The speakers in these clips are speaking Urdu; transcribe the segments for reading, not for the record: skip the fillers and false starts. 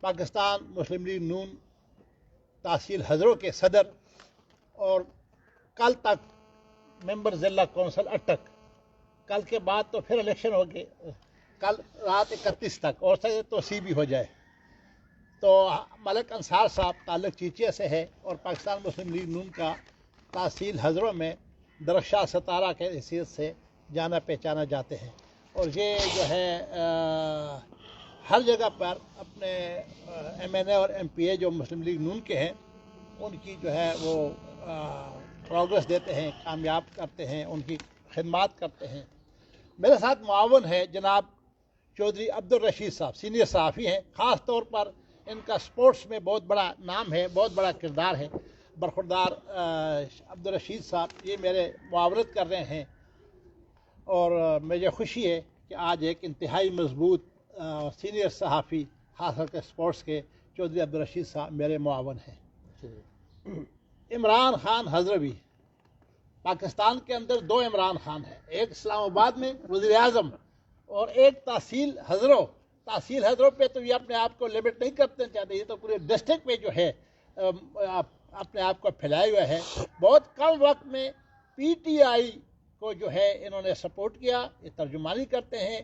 پاکستان مسلم لیگ نون تحصیل ہزروں کے صدر اور کل تک ممبر ضلع کونسل اٹک، کل کے بعد تو پھر الیکشن ہوگی، کل رات 31 تک اور سے توسیع بھی ہو جائے، تو ملک انصار صاحب تعلق چیچیا سے ہے اور پاکستان مسلم لیگ نون کا تحصیل ہزروں میں درخشاں ستارہ کے حیثیت سے جانا پہچانا جاتے ہیں، اور یہ جو ہے ہر جگہ پر اپنے ایم این اے اور ایم پی اے جو مسلم لیگ نون کے ہیں ان کی جو ہے وہ پروگرس دیتے ہیں، کامیاب کرتے ہیں، ان کی خدمات کرتے ہیں۔ میرے ساتھ معاون ہے جناب چودھری عبدالرشید صاحب، سینئر صحافی ہیں، خاص طور پر ان کا سپورٹس میں بہت بڑا نام ہے، بہت بڑا کردار ہے۔ برخوردار عبدالرشید صاحب یہ میرے معاونت کر رہے ہیں، اور مجھے خوشی ہے کہ آج ایک انتہائی مضبوط سینئر صحافی خاص کر کے سپورٹس کے چودھری عبدالرشید صاحب میرے معاون ہیں۔ عمران خان حضروی، پاکستان کے اندر دو عمران خان ہیں، ایک اسلام آباد میں وزیر اعظم اور ایک تحصیل ہزروں۔ تحصیل ہزروں پہ تو یہ اپنے آپ کو لمٹ نہیں کرتے چاہتے، یہ تو پورے ڈسٹرکٹ میں جو ہے اپنے آپ کو پھیلائے ہوئے ہے۔ بہت کم وقت میں پی ٹی آئی کو جو ہے انہوں نے سپورٹ کیا، یہ ترجمانی کرتے ہیں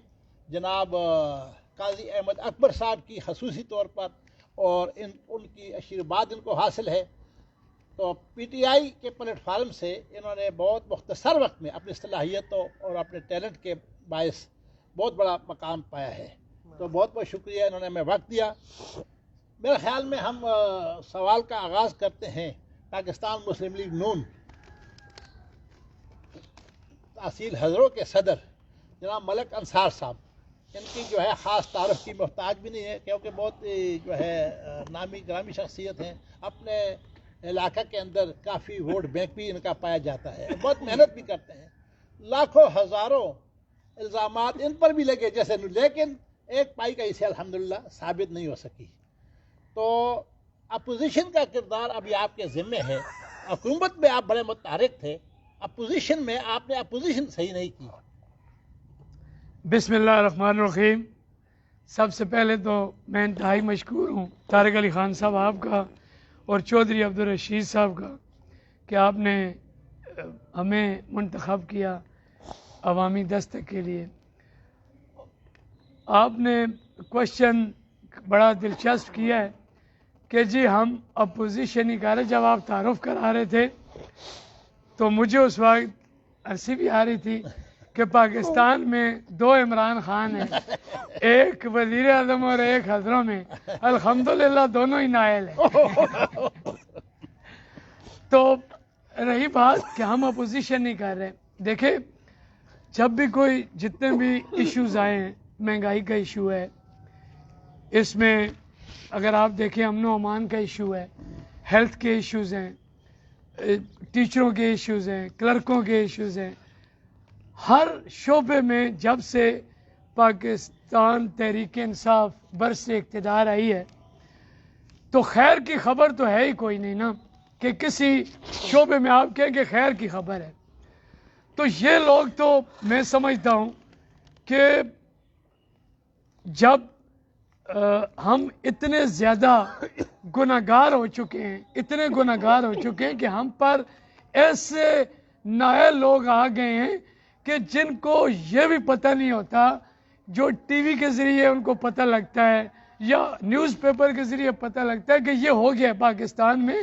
جناب قاضی احمد اکبر صاحب کی خصوصی طور پر، اور ان کی آشیرواد ان کو حاصل ہے۔ تو پی ٹی آئی کے پلیٹ فارم سے انہوں نے بہت مختصر وقت میں اپنی صلاحیتوں اور اپنے ٹیلنٹ کے باعث بہت بڑا مقام پایا ہے، تو بہت بہت شکریہ، انہوں نے ہمیں وقت دیا۔ میرے خیال میں ہم سوال کا آغاز کرتے ہیں۔ پاکستان مسلم لیگ نون تحصیل ہزروں کے صدر جناب ملک انصار صاحب، ان کی جو ہے خاص تعارف کی محتاج بھی نہیں ہے، کیونکہ بہت جو ہے نامی گرامی شخصیت ہیں، اپنے علاقہ کے اندر کافی ووٹ بینک بھی ان کا پایا جاتا ہے، بہت محنت بھی کرتے ہیں، لاکھوں ہزاروں الزامات ان پر بھی لگے جیسے، لیکن ایک پائی کا اسے الحمدللہ ثابت نہیں ہو سکی۔ تو اپوزیشن کا کردار ابھی آپ کے ذمے ہے، حکومت میں آپ بڑے متحرک تھے، اپوزیشن میں آپ نے اپوزیشن صحیح نہیں کی۔ بسم اللہ الرحمن الرحیم۔ سب سے پہلے تو میں انتہائی مشکور ہوں طارق علی خان صاحب آپ کا اور چودھری عبدالرشید صاحب کا کہ آپ نے ہمیں منتخب کیا عوامی دستک کے لیے۔ آپ نے کوشچن بڑا دلچسپ کیا ہے کہ جی ہم اپوزیشن ہی کر رہے، جب آپ تعارف کرا رہے تھے تو مجھے اس وقت ہنسی بھی آ رہی تھی کہ پاکستان میں دو عمران خان ہیں، ایک وزیر اعظم اور ایک ہزروں میں، الحمدللہ دونوں ہی نائل ہیں۔ تو رہی بات کہ ہم اپوزیشن نہیں کر رہے، دیکھیں جب بھی کوئی جتنے بھی ایشوز آئے ہیں، مہنگائی کا ایشو ہے، اس میں اگر آپ دیکھیں امن و امان کا ایشو ہے، ہیلتھ کے ایشوز ہیں، ٹیچروں کے ایشوز ہیں، کلرکوں کے ایشوز ہیں، ہر شعبے میں جب سے پاکستان تحریک انصاف برس اقتدار آئی ہے تو خیر کی خبر تو ہے ہی کوئی نہیں نا، کہ کسی شعبے میں آپ کہیں کہ خیر کی خبر ہے۔ تو یہ لوگ تو میں سمجھتا ہوں کہ جب ہم اتنے زیادہ گناہگار ہو چکے ہیں، اتنے گناہگار ہو چکے ہیں کہ ہم پر ایسے نائل لوگ آ گئے ہیں کہ جن کو یہ بھی پتہ نہیں ہوتا، جو ٹی وی کے ذریعے ان کو پتہ لگتا ہے یا نیوز پیپر کے ذریعے پتہ لگتا ہے کہ یہ ہو گیا پاکستان میں،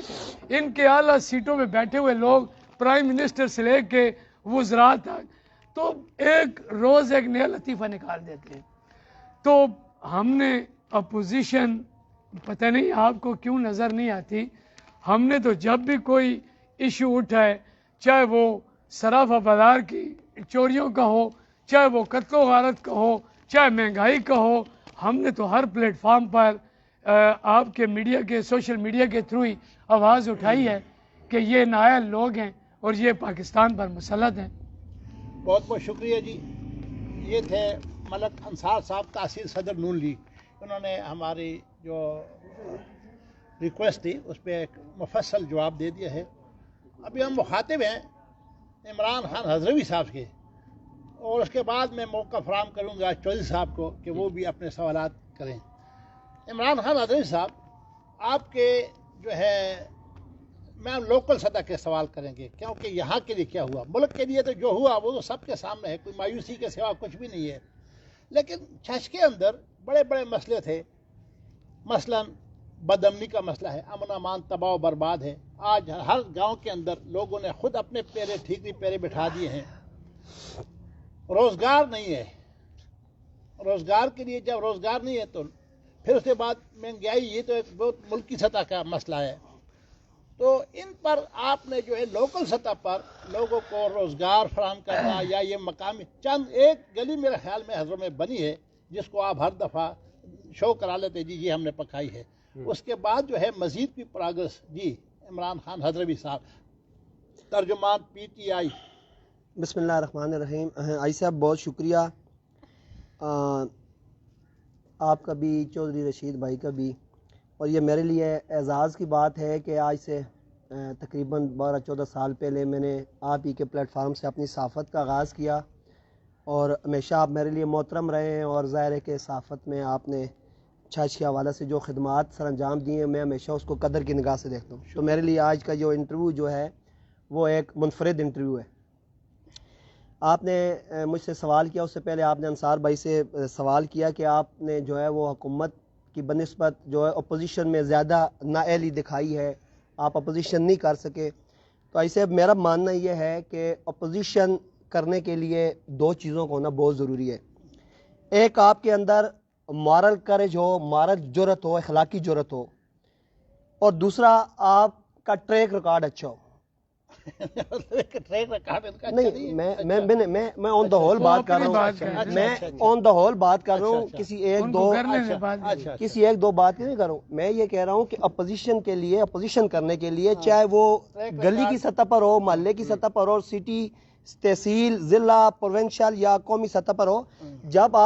ان کے اعلیٰ سیٹوں میں بیٹھے ہوئے لوگ پرائم منسٹر سے لے کے وزراء تک تو ایک روز ایک نیا لطیفہ نکال دیتے ہیں۔ تو ہم نے اپوزیشن، پتہ نہیں آپ کو کیوں نظر نہیں آتی، ہم نے تو جب بھی کوئی ایشو اٹھائے، چاہے وہ صرافہ بازار کی چوریوں کا ہو، چاہے وہ قتل و غارت کا ہو، چاہے مہنگائی کا ہو، ہم نے تو ہر پلیٹ فارم پر آپ کے میڈیا کے سوشل میڈیا کے تھرو ہی آواز اٹھائی ہے کہ یہ نائل لوگ ہیں اور یہ پاکستان پر مسلط ہیں۔ بہت بہت شکریہ جی۔ یہ تھے ملک انصار صاحب تحصیل صدر نون لیگ، انہوں نے ہماری جو ریکویسٹ تھی اس پہ ایک مفصل جواب دے دیا ہے۔ ابھی ہم مخاطب ہیں عمران خان حضروی صاحب کے، اور اس کے بعد میں موقع فراہم کروں گا چودھری صاحب کو کہ وہ بھی اپنے سوالات کریں۔ عمران خان حضری صاحب آپ کے جو ہے میں لوکل سطح کے سوال کریں گے، کیونکہ یہاں کے لیے کیا ہوا، ملک کے لیے تو جو ہوا وہ تو سب کے سامنے ہے، کوئی مایوسی کے سوا کچھ بھی نہیں ہے، لیکن چھچ کے اندر بڑے بڑے مسئلے تھے، مثلا بد امنی کا مسئلہ ہے، امن امان تباہ و برباد ہے، آج ہر گاؤں کے اندر لوگوں نے خود اپنے پیرے ٹھیکری پیرے بٹھا دیے ہیں، روزگار نہیں ہے، روزگار کے لیے جب روزگار نہیں ہے تو پھر اس کے بعد مہنگائی، یہ تو ایک بہت ملکی سطح کا مسئلہ ہے، تو ان پر آپ نے جو ہے لوکل سطح پر لوگوں کو روزگار فراہم کرنا یا یہ مقامی چند ایک گلی میرے خیال میں حضروں میں بنی ہے جس کو آپ ہر دفعہ شو کرا لیتے جی یہ ہم نے پکائی ہے، اس کے بعد جو ہے مزید بھی پروگرس جی عمران خان حضروی صاحب ترجمان پی ٹی آئی۔ بسم اللہ الرحمن الرحیم۔ آئی صاحب بہت شکریہ آپ کا بھی، چودھری رشید بھائی کا بھی، اور یہ میرے لیے اعزاز کی بات ہے کہ آج سے تقریباً 12-14 سال پہلے میں نے آپ ہی کے پلیٹ فارم سے اپنی صحافت کا آغاز کیا، اور ہمیشہ آپ میرے لیے محترم رہے ہیں، اور ظاہر ہے کہ صحافت میں آپ نے چھچ کے حوالے سے جو خدمات سر انجام دیے ہیں میں ہمیشہ اس کو قدر کی نگاہ سے دیکھتا ہوں، تو میرے لیے آج کا جو انٹرویو جو ہے وہ ایک منفرد انٹرویو ہے۔ آپ نے مجھ سے سوال کیا، اس سے پہلے آپ نے انصار بھائی سے سوال کیا کہ آپ نے جو ہے وہ حکومت کی بنسبت جو ہے اپوزیشن میں زیادہ نااہلی دکھائی ہے، آپ اپوزیشن نہیں کر سکے، تو ایسے میرا ماننا یہ ہے کہ اپوزیشن کرنے کے لیے دو چیزوں کا ہونا بہت ضروری ہے، ایک آپ کے اندر مارل کریج ہو، مارل جرت ہو، اخلاقی جرت ہو، اور دوسرا آپ کا ٹریک ریکارڈ اچھا ہو۔ نہیں میں آن دا ہول بات کر رہا ہوں، میں آن دا ہول بات کر رہا ہوں، کسی ایک دو بات نہیں کر رہا ہوں، میں یہ کہہ رہا ہوں کہ اپوزیشن کے لیے، اپوزیشن کرنے کے لیے چاہے وہ گلی کی سطح پر ہو، محلے کی سطح پر ہو، سٹی، تحصیل، ضلع، پروونشل یا قومی سطح پر ہو، جب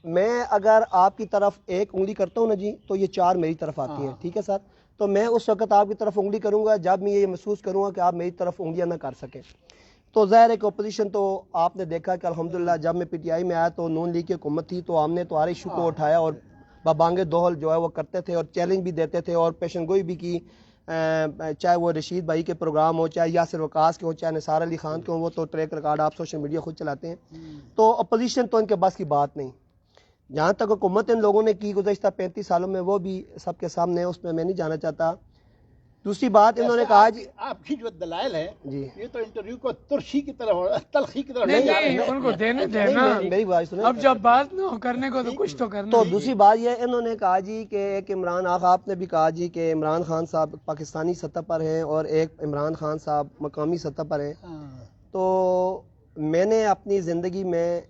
میں اگر آپ کی طرف ایک انگلی کرتا ہوں نا جی تو یہ چار میری طرف آتی ہیں، ٹھیک ہے سر، تو میں اس وقت آپ کی طرف انگلی کروں گا جب میں یہ محسوس کروں گا کہ آپ میری طرف انگلیاں نہ کر سکیں، تو ظاہر ہے کہ اپوزیشن تو آپ نے دیکھا کہ الحمدللہ جب میں پی ٹی آئی میں آیا تو نون لیگ کی حکومت تھی، تو ہم نے تو ہر ایشو کو اٹھایا اور بابانگ دوہل جو ہے وہ کرتے تھے اور چیلنج بھی دیتے تھے اور پیشن گوئی بھی کی، چاہے وہ رشید بھائی کے پروگرام ہو، چاہے یاسر وقاص کے ہو، چاہے نثار علی خان کے ہو، وہ تو ٹریک ریکارڈ آپ سوشل میڈیا خود چلاتے ہیں، تو اپوزیشن تو ان کے بس کی بات نہیں، جہاں تک حکومت ان لوگوں نے کی گزشتہ 35 سالوں میں وہ بھی سب کے سامنے، اس میں نہیں جانا چاہتا۔ دوسری بات انہوں نے کہا جی آپ کی جو دلائل ہے جی یہ تو انٹرویو کو ترشی کی طرف، تلخی کی طرف نہیں ان کو دینے دینا، میری بات سنیں، اب جب بات نہ ہو کرنے کو تو کچھ تو کرنا تو ہے۔ دوسری بات یہ انہوں نے کہا جی کہ ایک عمران، آپ نے بھی کہا جی کہ عمران خان صاحب پاکستانی سطح پر ہیں اور ایک عمران خان صاحب مقامی سطح پر ہیں، تو میں نے اپنی زندگی میں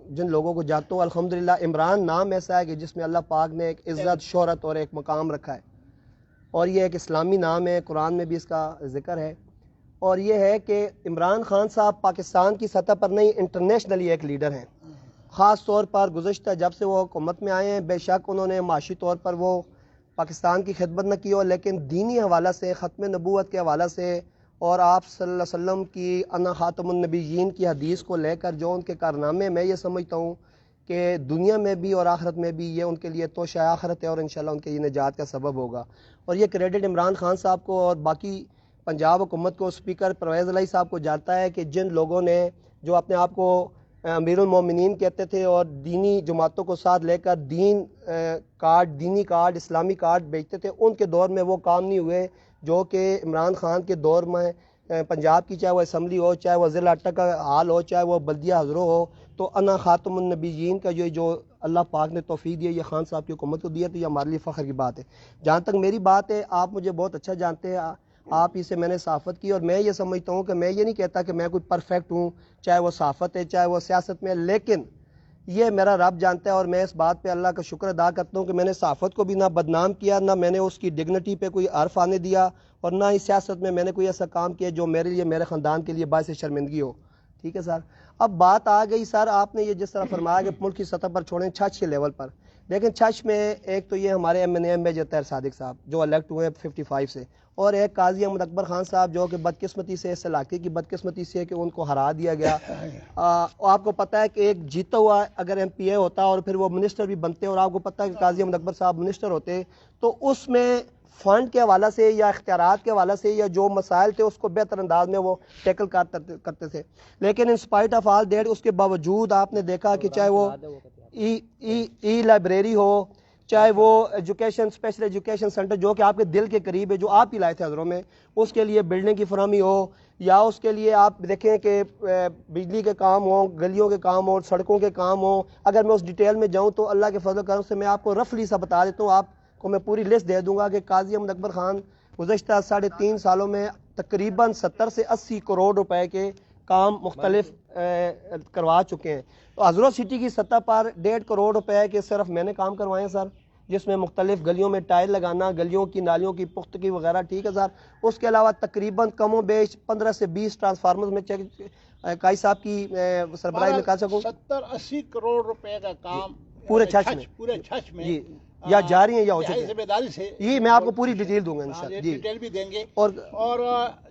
جن لوگوں کو جانتا ہوں، الحمدللہ عمران نام ایسا ہے کہ جس میں اللہ پاک نے ایک عزت، شہرت اور ایک مقام رکھا ہے، اور یہ ایک اسلامی نام ہے، قرآن میں بھی اس کا ذکر ہے، اور یہ ہے کہ عمران خان صاحب پاکستان کی سطح پر نہیں انٹرنیشنلی ایک لیڈر ہیں، خاص طور پر گزشتہ جب سے وہ حکومت میں آئے ہیں، بے شک انہوں نے معاشی طور پر وہ پاکستان کی خدمت نہ کی ہو، لیکن دینی حوالہ سے، ختم نبوت کے حوالہ سے اور آپ صلی اللہ علیہ وسلم کی انا خاتم النبیین کی حدیث کو لے کر جو ان کے کارنامے، میں یہ سمجھتا ہوں کہ دنیا میں بھی اور آخرت میں بھی یہ ان کے لیے توشہ آخرت ہے اور انشاءاللہ ان کے یہ نجات کا سبب ہوگا، اور یہ کریڈٹ عمران خان صاحب کو اور باقی پنجاب حکومت کو، اسپیکر پرویز الہی صاحب کو جاتا ہے کہ جن لوگوں نے جو اپنے آپ کو امیر المومنین کہتے تھے اور دینی جماعتوں کو ساتھ لے کر دینی کارڈ، اسلامی کارڈ بیچتے تھے، ان کے دور میں وہ کام نہیں ہوئے جو کہ عمران خان کے دور میں پنجاب کی، چاہے وہ اسمبلی ہو، چاہے وہ ضلع اٹک کا حال ہو، چاہے وہ بلدیہ حضروں ہو، تو انا خاتم النبیین کا جو اللہ پاک نے توفیق دی ہے یہ خان صاحب کی حکومت کو دیا، تو یہ ہمارے لیے فخر کی بات ہے۔ جہاں تک میری بات ہے، آپ مجھے بہت اچھا جانتے ہیں، آپ ہی سے میں نے صحافت کی، اور میں یہ سمجھتا ہوں کہ میں یہ نہیں کہتا کہ میں کوئی پرفیکٹ ہوں، چاہے وہ صحافت ہے، چاہے وہ سیاست میں، لیکن یہ میرا رب جانتا ہے، اور میں اس بات پہ اللہ کا شکر ادا کرتا ہوں کہ میں نے صحافت کو بھی نہ بدنام کیا، نہ میں نے اس کی ڈگنیٹی پہ کوئی حرف آنے دیا، اور نہ ہی سیاست میں نے کوئی ایسا کام کیا جو میرے لیے، میرے خاندان کے لیے باعث شرمندگی ہو، ٹھیک ہے سر۔ اب بات آ گئی سر، آپ نے یہ جس طرح فرمایا کہ ملک کی سطح پر چھوڑیں، چھچ کے لیول پر، لیکن چھچ میں ایک تو یہ ہمارے ایم این اے میجر طاہر صادق صاحب جو الیکٹ ہوئے ہیں 55 سے، اور ایک قاضی احمد اکبر خان صاحب جو کہ بدقسمتی سے اس علاقے کی بدقسمتی سے کہ ان کو ہرا دیا گیا. آپ کو پتہ ہے کہ ایک جیتا ہوا اگر ایم پی اے ہوتا اور پھر وہ منسٹر بھی بنتے, اور آپ کو پتہ ہے کہ قاضی احمد اکبر صاحب منسٹر ہوتے, تو اس میں فنڈ کے حوالے سے یا اختیارات کے حوالے سے یا جو مسائل تھے اس کو بہتر انداز میں وہ ٹیکل کرتے تھے. لیکن ان سپائٹ آف آل دیٹ, اس کے باوجود آپ نے دیکھا کہ چاہے وہ ای لائبریری ہو, چاہے وہ ایجوکیشن اسپیشل ایجوکیشن سینٹر جو کہ آپ کے دل کے قریب ہے, جو آپ ہی لائے تھے حضروں میں, اس کے لیے بلڈنگ کی فراہمی ہو, یا اس کے لیے آپ دیکھیں کہ بجلی کے کام ہوں, گلیوں کے کام ہوں, سڑکوں کے کام ہوں. اگر میں اس ڈیٹیل میں جاؤں تو اللہ کے فضل و کرم سے میں آپ کو رفلی سا بتا دیتا ہوں, آپ کو میں پوری لسٹ دے دوں گا کہ قاضی احمد اکبر خان گزشتہ 3.5 سالوں میں تقریباً 70 سے 80 کروڑ روپے کے کام مختلف کروا چکے ہیں. تو حضرت سٹی کی سطح پر 1.5 کروڑ روپے کے صرف میں نے کام کروائے ہیں سر, جس میں مختلف گلیوں میں ٹائل لگانا, گلیوں کی نالیوں کی پختگی وغیرہ, ٹھیک ہے سر. اس کے علاوہ تقریباً کم و بیش 15 سے 20 ٹرانسفارمرز میں قائی صاحب کی سربراہی میں کہا سکوں 70-80 کروڑ روپے کا کام پورے چھچ میں جی, یا جاری ہیں یا ہو چکے ہیں. ذمہ داری سے جی میں آپ کو پوری ڈیٹیل دوں گا انشاءاللہ. جی ڈیٹیل بھی دیں گے. اور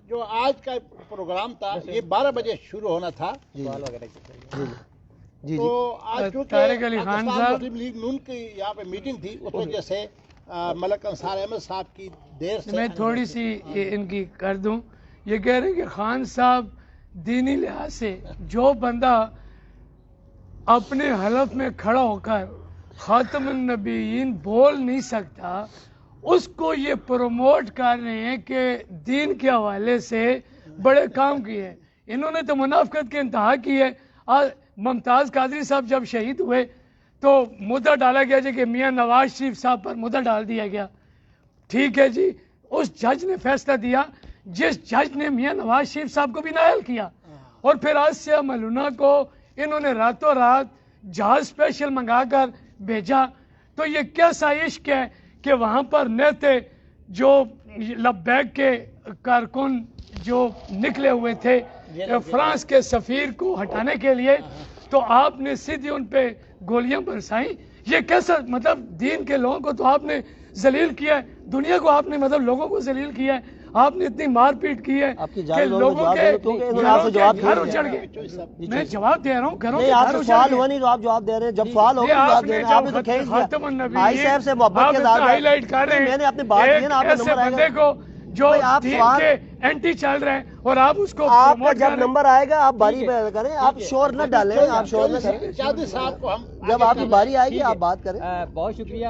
جو آج کا پروگرام تھا یہ 12 بجے شروع ہونا تھا. جی تو آج طارق علی خان صاحب مسلم لیگ نون کی یہاں پہ میٹنگ تھی, اس وجہ سے ملک انصار احمد صاحب کی دیر سے میں تھوڑی سی ان کی کر دوں. یہ کہہ رہے ہیں کہ خان صاحب دینی لحاظ سے جو بندہ اپنے حلف میں کھڑا ہو کر خاتم النبیین بول نہیں سکتا, اس کو یہ پروموٹ کر رہے ہیں کہ دین کے حوالے سے بڑے کام کیے. انہوں نے تو منافقت کے انتہا کی ہے. ممتاز قادری صاحب جب شہید ہوئے تو مدعا ڈالا گیا جی کہ میاں نواز شریف صاحب پر مدعا ڈال دیا گیا. ٹھیک ہے جی, اس جج نے فیصلہ دیا, جس جج نے میاں نواز شریف صاحب کو بھی نائل کیا, اور پھر آسیہ ملونہ کو انہوں نے راتوں رات جہاز اسپیشل منگا کر بھیجا. تو یہ کیسا عشق ہے کہ وہاں پر نہتے جو لبیک کے کارکن جو نکلے ہوئے تھے فرانس کے سفیر کو ہٹانے کے لیے, تو آپ نے سیدھی ان پہ گولیاں برسائیں. یہ کیسا مطلب دین کے لوگوں کو تو آپ نے ذلیل کیا ہے, دنیا کو آپ نے مطلب لوگوں کو ذلیل کیا ہے. آپ نے اتنی مار پیٹ کی ہے کہ لوگوں کے گھر اجڑ گئے. میں جواب دے رہا ہوں, گھروں کے گھر سوال ہوا نہیں تو آپ جواب دے رہے ہیں. جب سوال ہو جواب دے رہے ہیں. آپ نے تو کھینچ دیا بھائی صاحب سے محبت کے ساتھ ہائی لائٹ کر رہے ہیں. میں نے اپنی بات کی نا, آپ کا نمبر آئے گا کو جو دین کے اینٹی چل رہے ہیں, اور آپ اس کو آپ کا جب نمبر آئے گا آپ باری پہ کریں, آپ شور نہ ڈالیں, آپ شور نہ کریں. چودھری صاحب کو ہم جب آپ کی باری آئے گی آپ بات کریں. بہت شکریہ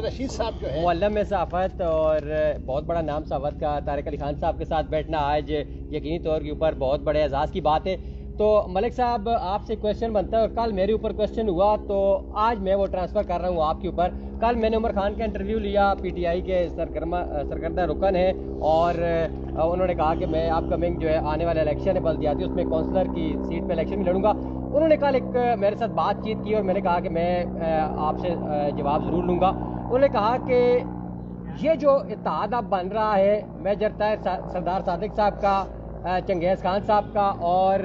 رشید صاحب جو ہے معلم صحافت اور بہت بڑا نام صحافت کا طارق علی خان صاحب کے ساتھ بیٹھنا آج یقینی طور کے اوپر بہت بڑے اعزاز کی بات ہے. تو ملک صاحب آپ سے کویشچن بنتا ہے, اور کل میرے اوپر کویشچن ہوا تو آج میں وہ ٹرانسفر کر رہا ہوں آپ کے اوپر. کل میں نے عمر خان کا انٹرویو لیا, پی ٹی آئی کے سرکردہ رکن ہیں, اور انہوں نے کہا کہ میں آپ کمنگ جو ہے آنے والے الیکشن ہے بلدیاتی, اس میں کونسلر کی سیٹ پہ الیکشن میں لڑوں گا. انہوں نے کل ایک میرے ساتھ بات چیت کی اور میں نے کہا کہ میں آپ سے جواب ضرور لوں گا. انہوں نے کہا کہ یہ جو اتحاد اب بن رہا ہے میجر طاہر سردار صادق صاحب کا, چنگیز خان صاحب کا اور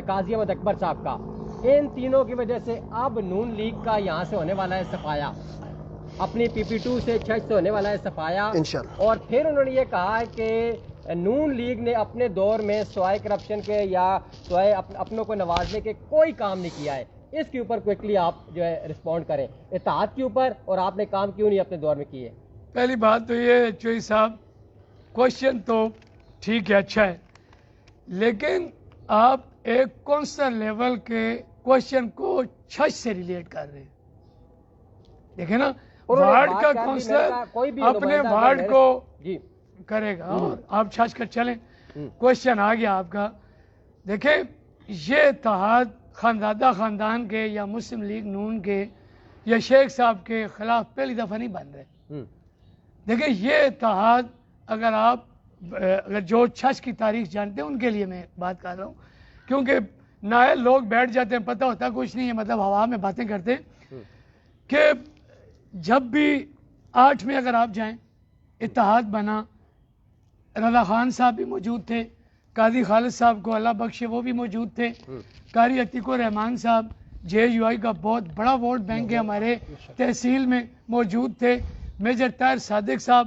قاضی احمد اکبر صاحب کا, ان تینوں کی وجہ سے اب نون لیگ کا یہاں سے ہونے والا ہے صفایا, اپنی پی پی 2 سے چھچ سے ہونے والا ہے صفایا. اور پھر انہوں نے یہ کہا کہ نون لیگ نے اپنے دور میں سوائے کرپشن کے یا سوائے اپنوں کو نوازنے کے کوئی کام نہیں کیا ہے. اس کے اوپر کوئکلی آپ جو ہے رسپونڈ کریں اتحاد کے اوپر, اور آپ نے کام کیوں نہیں اپنے دور میں کیے. پہلی بات تو یہ چوئی صاحب, کوشچن تو ٹھیک ہے, اچھا ہے, لیکن آپ ایک کونسل لیول کے کوشچن کو چھچ سے ریلیٹ کر رہے ہیں. دیکھیں نا, وارڈ کا کونسلر اپنے وارڈ کو کرے گا اور آپ چھچ کر چلیں. کوشچن آ گیا آپ کا. دیکھیں یہ اتحاد خاندادہ خاندان کے یا مسلم لیگ نون کے یا شیخ صاحب کے خلاف پہلی دفعہ نہیں بن رہے. دیکھیں یہ اتحاد اگر آپ جو چھچ کی تاریخ جانتے ہیں ان کے لیے میں بات کر رہا ہوں, کیونکہ نائل لوگ بیٹھ جاتے ہیں, پتہ ہوتا کچھ نہیں ہے, مطلب ہوا میں باتیں کرتے ہیں کہ جب بھی 8 میں اگر آپ جائیں اتحاد بنا, رضا خان صاحب بھی موجود تھے, قاضی خالد صاحب کو اللہ بخشے وہ بھی موجود تھے, قاری عتیق الرحمان صاحب جے یو آئی کا بہت بڑا ووٹ بینک ہے ہمارے تحصیل میں موجود تھے, میجر طاہر صادق صاحب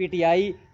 PTI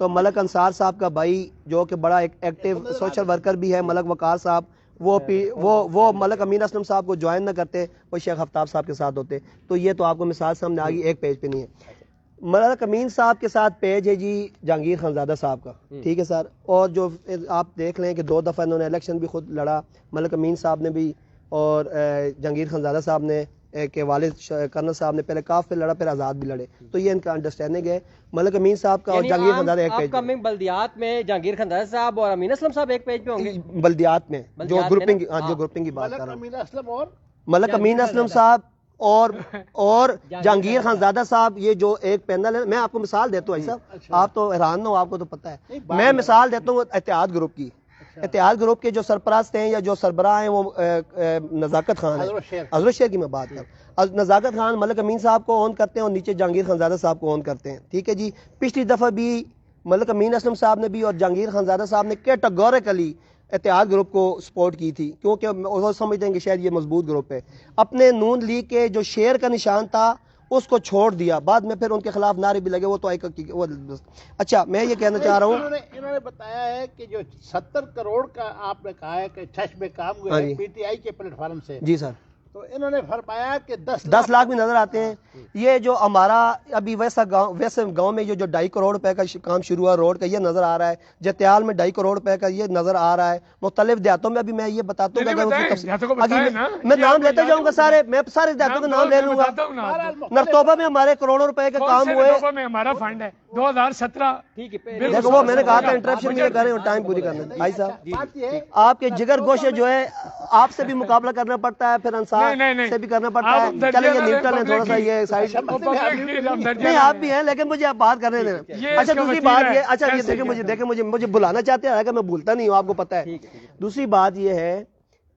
تو ملک انصار صاحب کا بھائی جو کہ بڑا ایک ایکٹیو سوشل ورکر بھی ہے، ملک وقار صاحب، وہ ملک امین اسلم صاحب کو جوائن نہ کرتے، وہ شیخ آفتاب صاحب کے ساتھ ہوتے. تو یہ تو آپ کو مثال سامنے آ گئی، ایک پیج پہ نہیں ہے. ملک امین صاحب کے ساتھ پیج ہے جی جہانگیر خانزادہ صاحب کا، ٹھیک ہے سر. اور جو آپ دیکھ لیں کہ 2 دفعہ انہوں نے الیکشن بھی خود لڑا، ملک امین صاحب نے بھی اور جہانگیر خانزادہ صاحب نے کے والد کرنل صاحب نے پہلے کاف پہ لڑا، پھر آزاد بھی لڑے. تو یہ ان کا انڈرسٹینڈنگ ہے. ملک امین صاحب کا اور جہانگیر خانزادہ ایک پیج کمنگ بلدیات میں جہانگیر خانزادہ صاحب اور امین اسلم صاحب ایک پیج پہ ہوں گے بلدیات میں، جو گروپنگ کی بات کر رہا ہوں. امین اسلم اور ملک امین اسلم صاحب اور جہانگیر خانزادہ صاحب، یہ جو ایک پینل ہے. میں آپ کو مثال دیتا ہوں صاحب، آپ تو حیران ہو، آپ کو تو پتہ ہے. میں مثال دیتا ہوں اتحاد گروپ کی. اتحاد گروپ کے جو سرپرست ہیں یا جو سربراہ ہیں وہ نزاکت خان ہیں. حضرت شیر کی میں بات کر، نزاکت خان ملک امین صاحب کو آن کرتے ہیں اور نیچے جہانگیر خانزادہ صاحب کو آن کرتے ہیں. ٹھیک ہے جی. پچھلی دفعہ بھی ملک امین اسلم صاحب نے بھی اور جہانگیر خانزادہ صاحب نے کیٹاگوریکلی اتحاد گروپ کو سپورٹ کی تھی، کیونکہ وہ سمجھتے ہیں کہ شاید یہ مضبوط گروپ ہے. اپنے نون لیگ کے جو شیر کا نشان تھا اس کو چھوڑ دیا. بعد میں پھر ان کے خلاف نعرے بھی لگے، وہ تو اچھا. میں یہ کہنا چاہ رہا ہوں، انہوں نے بتایا ہے کہ جو 70 کروڑ کا آپ نے کہا ہے کہ چھش میں کام ہوا ہے پی ٹی آئی کے پلیٹ فارم سے، جی سر، تو انہوں نے فرمایا کہ 10 لاکھ بھی نظر آتے ہیں. یہ جو ہمارا ابھی ویسے گاؤں میں جو 2.5 کروڑ روپے کا کام شروع ہوا روڈ کا، یہ نظر آ رہا ہے. جتیال میں 2.5 کروڑ روپے کا یہ نظر آ رہا ہے. مختلف دیہاتوں میں ابھی میں یہ بتاتا ہوں کہ میں نام لیتے جاؤں گا سارے، میں سارے دیہاتوں کا نام لے لوں گا. نرتوبہ میں ہمارے کروڑوں روپے کا کام ہوئے. ہمارا فنڈ ہے 2017. دیکھو وہ میں نے کہا تھا انٹرپشن نہیں کریں اور ٹائم پوری کرنا. بھائی صاحب آپ کے جگر گوشے جو ہے آپ سے بھی مقابلہ کرنا پڑتا ہے، پھر انصار سے بھی کرنا پڑتا ہے. چلے یہ نیوٹرل ہے تھوڑا سا، یہ سائڈ نہیں آپ بھی ہیں لیکن مجھے آپ بات کرنے دیں. اچھا دوسری بات یہ، اچھا یہ دیکھیں مجھے بلانا چاہتے ہیں کہ میں بھولتا نہیں ہوں، آپ کو پتہ ہے. دوسری بات یہ ہے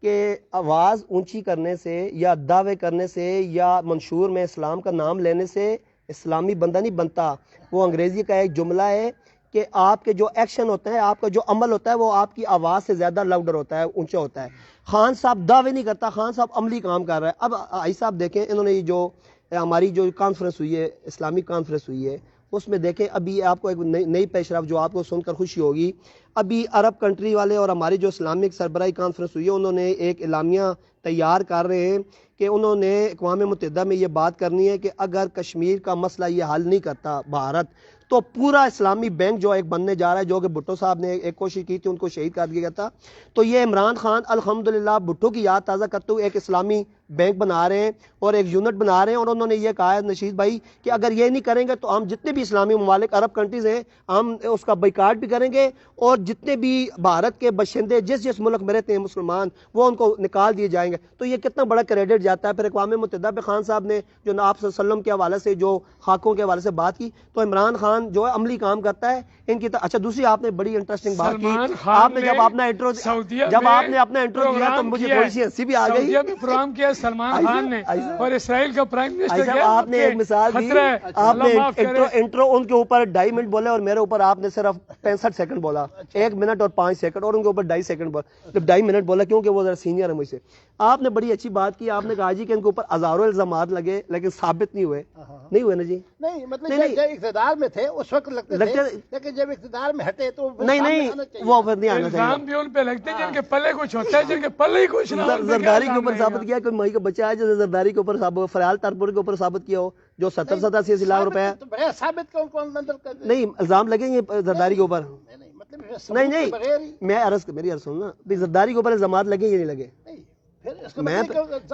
کہ آواز اونچی کرنے سے یا دعوے کرنے سے یا منشور میں اسلام کا نام لینے سے اسلامی بندہ نہیں بنتا. وہ انگریزی کا ایک جملہ ہے کہ آپ کے جو ایکشن ہوتا ہے، آپ کا جو عمل ہوتا ہے، وہ آپ کی آواز سے زیادہ لاؤڈر ہوتا ہے، اونچا ہوتا ہے. خان صاحب دعوے نہیں کرتا، خان صاحب عملی کام کر رہا ہے. اب آئی صاحب دیکھیں، انہوں نے جو ہماری جو کانفرنس ہوئی ہے، اسلامی کانفرنس ہوئی ہے، اس میں دیکھیں ابھی آپ کو ایک نئی پیش رفت جو آپ کو سن کر خوشی ہوگی. ابھی عرب کنٹری والے اور ہماری جو اسلامک سربراہی کانفرنس ہوئی ہے، انہوں نے ایک اعلامیہ تیار کر رہے ہیں کہ انہوں نے اقوام متحدہ میں یہ بات کرنی ہے کہ اگر کشمیر کا مسئلہ یہ حل نہیں کرتا بھارت، تو پورا اسلامی بینک جو ایک بننے جا رہا ہے، جو کہ بھٹو صاحب نے ایک کوشش کی تھی، ان کو شہید کر دیا گیا تھا. تو یہ عمران خان الحمدللہ بھٹو کی یاد تازہ کرتے ہوئے ایک اسلامی بینک بنا رہے ہیں اور ایک یونٹ بنا رہے ہیں. اور انہوں نے یہ کہا ہے نشید بھائی کہ اگر یہ نہیں کریں گے تو ہم جتنے بھی اسلامی ممالک عرب کنٹریز ہیں ہم اس کا بائیکاٹ بھی کریں گے، اور جتنے بھی بھارت کے باشندے جس ملک میں رہتے ہیں مسلمان، وہ ان کو نکال دیے جائیں گے. تو یہ کتنا بڑا کریڈٹ جاتا ہے. پھر اقوام متحدہ پہ خان صاحب نے جو آپ صلی اللہ علیہ وسلم کے حوالے سے جو خاکوں کے حوالے سے بات کی، تو عمران خان جو ہے عملی کام کرتا ہے ان کی. اچھا دوسری آپ نے بڑی انٹرسٹنگ بات کی، آپ نے جب آپ نے اپنا انٹرو دیا تو مجھے تھوڑی سی ہنسی بھی آ گئی. سعودیہ میں پروگرام کیا سلمان خان نے اور اسرائیل کا پرائم منسٹر صاحب آپ نے ایک مثال دی، آپ نے انٹرو ان کے اوپر 2.5 منٹ بولے اور میرے اوپر آپ نے صرف 65 سیکنڈ بولا، 1 منٹ اور 5 سیکنڈ، اور ان کے اوپر 2.5 سیکنڈ بولا، جب 2.5 منٹ بولا کیونکہ وہ ذرا سینئر ہے مجھ سے. آپ نے بڑی اچھی بات کی، آپ نے کہا جی کہ ان کے اوپر ہزاروں الزامات لگے لیکن ثابت نہیں ہوئے نا جی. نہیں مطلب جب اقتدار میں تھے اس وقت لگتے تھے، لیکن جب اقتدار میں ہٹے تو نہیں وہ پھر نہیں آنا چاہیے. الزام بھی ان پہ لگتے ہیں جن کے پلے کچھ ہوتا ہے، جن کے پلے ہی کچھ نہ. زرداری کے اوپر ثابت کیا، کوئی مائی کا بچہ ہے جو زرداری کے اوپر فریال تارپور کے اوپر ثابت کیا ہو، جو 70-80 لاکھ روپے ہے. ثابت نہیں الزام لگیں گے زرداری کے اوپر. نہیں میں میری عرض سننا، زرداری کے اوپر الزامات لگے یا نہیں لگے؟ میں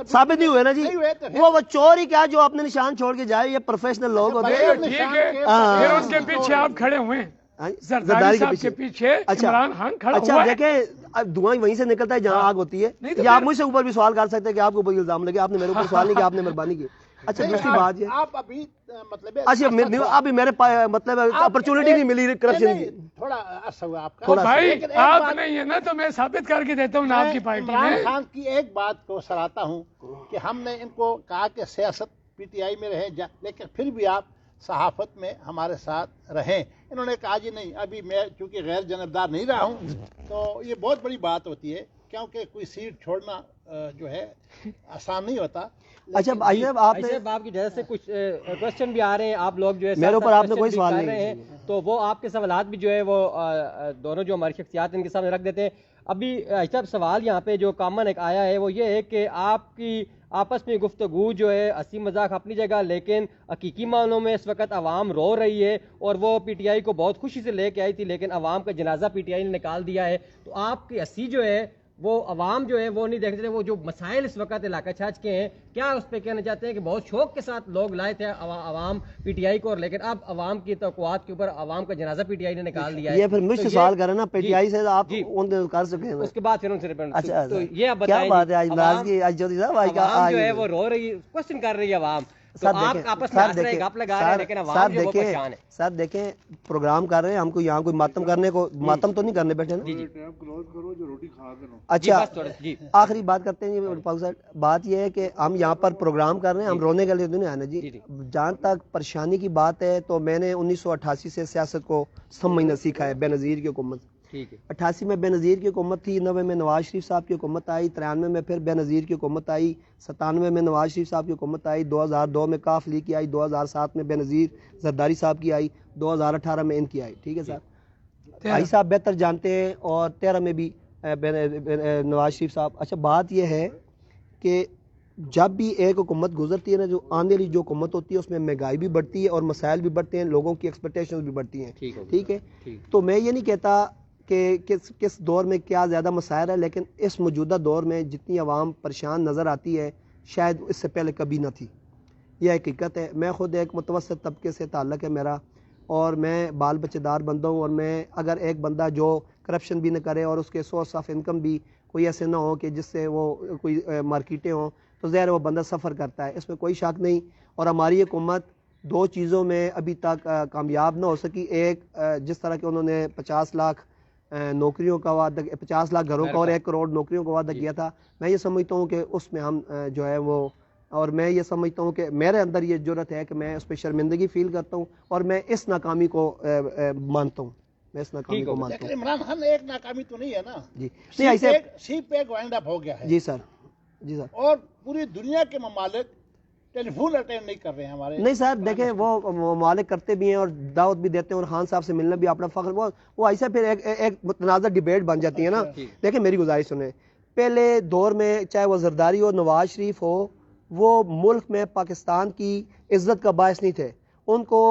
ثابت نہیں ہوئے نا جی. وہ چور ہی کیا جو اپنے نشان چھوڑ کے جائے، یہ پروفیشنل لوگ ہوتے ہیں. ٹھیک ہے، پھر ان کے پیچھے آپ کھڑے ہوئے ہیں، زرداری صاحب کے پیچھے عمران خان کھڑا ہوا ہے. اچھا دیکھیں دعائیں وہیں سے نکلتا ہے جہاں آگ ہوتی ہے. یا آپ مجھ سے اوپر بھی سوال کر سکتے ہیں کہ آپ کو کوئی الزام لگے، آپ نے میرے اوپر سوال نہیں کیا، آپ نے مہربانی کی. اچھا دوسری بات یہ آپ ابھی مطلب اچھا ابھی میرے مطلب اپرچونٹی نہیں ملی کرپشن کی. تھوڑا عرصہ ہوا آپ کا بھائی، آپ نہیں ہے نا تو میں ثابت کر کے دیتا ہوں آپ کی پارٹی عمران میں. خان کی ایک بات کو سراہتا ہوں کہ ہم نے ان کو کہا کہ سیاست پی ٹی آئی میں رہے، لیکن پھر بھی آپ صحافت میں ہمارے ساتھ رہیں. انہوں نے کہا جی نہیں، ابھی میں چونکہ غیر جانبدار نہیں رہا ہوں. تو یہ بہت بڑی بات ہوتی ہے کیونکہ کوئی سیٹ چھوڑنا جو ہے آسان نہیں ہوتا. اچھا بھائی صاحب آپ نے آپ کی جگہ سے کچھ کوشچن بھی آ رہے ہیں, آپ لوگ جو ہے میرے اوپر آپ نے کوئی سوال نہیں ہیں, تو وہ آپ کے سوالات بھی جو ہے وہ دونوں جو ہماری شخصیات ان کے سامنے رکھ دیتے ہیں. ابھی صاحب سوال یہاں پہ جو کامن ایک آیا ہے وہ یہ ہے کہ آپ کی آپس میں گفتگو جو ہے ہنسی مذاق اپنی جگہ, لیکن حقیقی معنوں میں اس وقت عوام رو رہی ہے, اور وہ پی ٹی آئی کو بہت خوشی سے لے کے آئی تھی, لیکن عوام کا جنازہ پی ٹی آئی نے نکال دیا ہے. تو آپ کی ہنسی جو ہے وہ عوام جو ہے وہ نہیں دیکھتے, وہ جو مسائل اس وقت علاقہ چھاچ کے ہیں, کیا اس پہ کہنا چاہتے ہیں کہ بہت شوق کے ساتھ لوگ لائے تھے عوام پی ٹی آئی کو, لیکن اب عوام کی توقعات کے اوپر عوام کا جنازہ پی ٹی آئی نے نکال دیا ہے. یہ پھر مجھ سے سوال کریں نا, پی ٹی آئی سے آپ ان دن کر سکے ہیں, اس کے بعد پھر ان سے اچھا تو یہ آپ کیا بتائیں بات ہے آج ناراضگی آج جوتی صاحب آج کا عوام جو ہے وہ رو رہی, کوشچن کر رہی ہے عوام, تو آپ آپس میں ہنس رہے ہیں, گپ لگا رہے ہیں, لیکن عوام جو ہے وہ پریشان ہے. سر دیکھیں پروگرام کر رہے ہیں, ہم کو یہاں کوئی ماتم کرنے کو, ماتم تو نہیں کرنے بیٹھے نا. اچھا آخری بات کرتے ہیں جی, بات یہ ہے کہ ہم یہاں پر پروگرام کر رہے ہیں, ہم رونے کے لیے تو نہیں آنا جی. جہاں تک پریشانی کی بات ہے تو میں نے 1988 سے سیاست کو سمجھنا سیکھا ہے, بے نظیر کی حکومت. 88 میں بے نظیر کی حکومت تھی, 90 میں نواز شریف صاحب کی حکومت آئی, 93 میں پھر بے نظیر کی حکومت آئی, 97 میں نواز شریف صاحب کی حکومت آئی, 2002 میں کاف لیگ کی آئی, 2007 میں بے نظیر زرداری صاحب کی آئی, 2018 میں ان کی آئی. ٹھیک ہے صاحب, بھائی صاحب بہتر جانتے ہیں, اور 13 میں بھی نواز شریف صاحب. اچھا بات یہ ہے کہ جب بھی ایک حکومت گزرتی ہے نا, جو آنے والی جو حکومت ہوتی ہے اس میں مہنگائی بھی بڑھتی ہے اور مسائل بھی بڑھتے ہیں, لوگوں کی ایکسپیکٹیشنز بھی بڑھتی ہیں. ٹھیک ہے, تو میں یہ نہیں کہتا کہ کس دور میں کیا زیادہ مسائل ہے, لیکن اس موجودہ دور میں جتنی عوام پریشان نظر آتی ہے شاید اس سے پہلے کبھی نہ تھی. یہ حقیقت ہے. میں خود ایک متوسط طبقے سے تعلق ہے میرا, اور میں بال بچے دار بندہ ہوں, اور میں اگر ایک بندہ جو کرپشن بھی نہ کرے اور اس کے سورس آف انکم بھی کوئی ایسے نہ ہو کہ جس سے وہ کوئی مارکیٹیں ہوں, تو ظاہر وہ بندہ سفر کرتا ہے, اس میں کوئی شک نہیں. اور ہماری حکومت دو چیزوں میں ابھی تک کامیاب نہ ہو سکی. ایک, جس طرح کہ انہوں نے 50 لاکھ نوکریوں کا وعدہ, 50 لاکھ گھروں کا اور 1 کروڑ نوکریوں کا وعدہ کیا تھا, میں یہ سمجھتا ہوں کہ اس میں ہم جو ہے وہ, اور میں یہ سمجھتا ہوں کہ میرے اندر یہ جرت ہے کہ میں اس پہ شرمندگی فیل کرتا ہوں, اور میں اس ناکامی کو مانتا ہوں, میں اس ناکامی کو مانتا ہوں. لیکن عمران خان ایک ناکامی تو نہیں ہے نا جی نہیں ایسے سی پہ وائنڈ اپ ہو گیا ہے. جی سر, جی سر. اور پوری دنیا کے ممالک ٹیلی فون اٹینڈ نہیں کر رہے ہیں ہمارے. نہیں سر دیکھیں, وہ ممالک کرتے بھی ہیں اور دعوت بھی دیتے ہیں, اور خان صاحب سے ملنا بھی اپنا فخر, وہ ایسا پھر ایک متنازع ڈیبیٹ بن جاتی ہے نا. دیکھیں میری گزارش سنیں, پہلے دور میں چاہے وہ زرداری ہو, نواز شریف ہو, وہ ملک میں پاکستان کی عزت کا باعث نہیں تھے, ان کو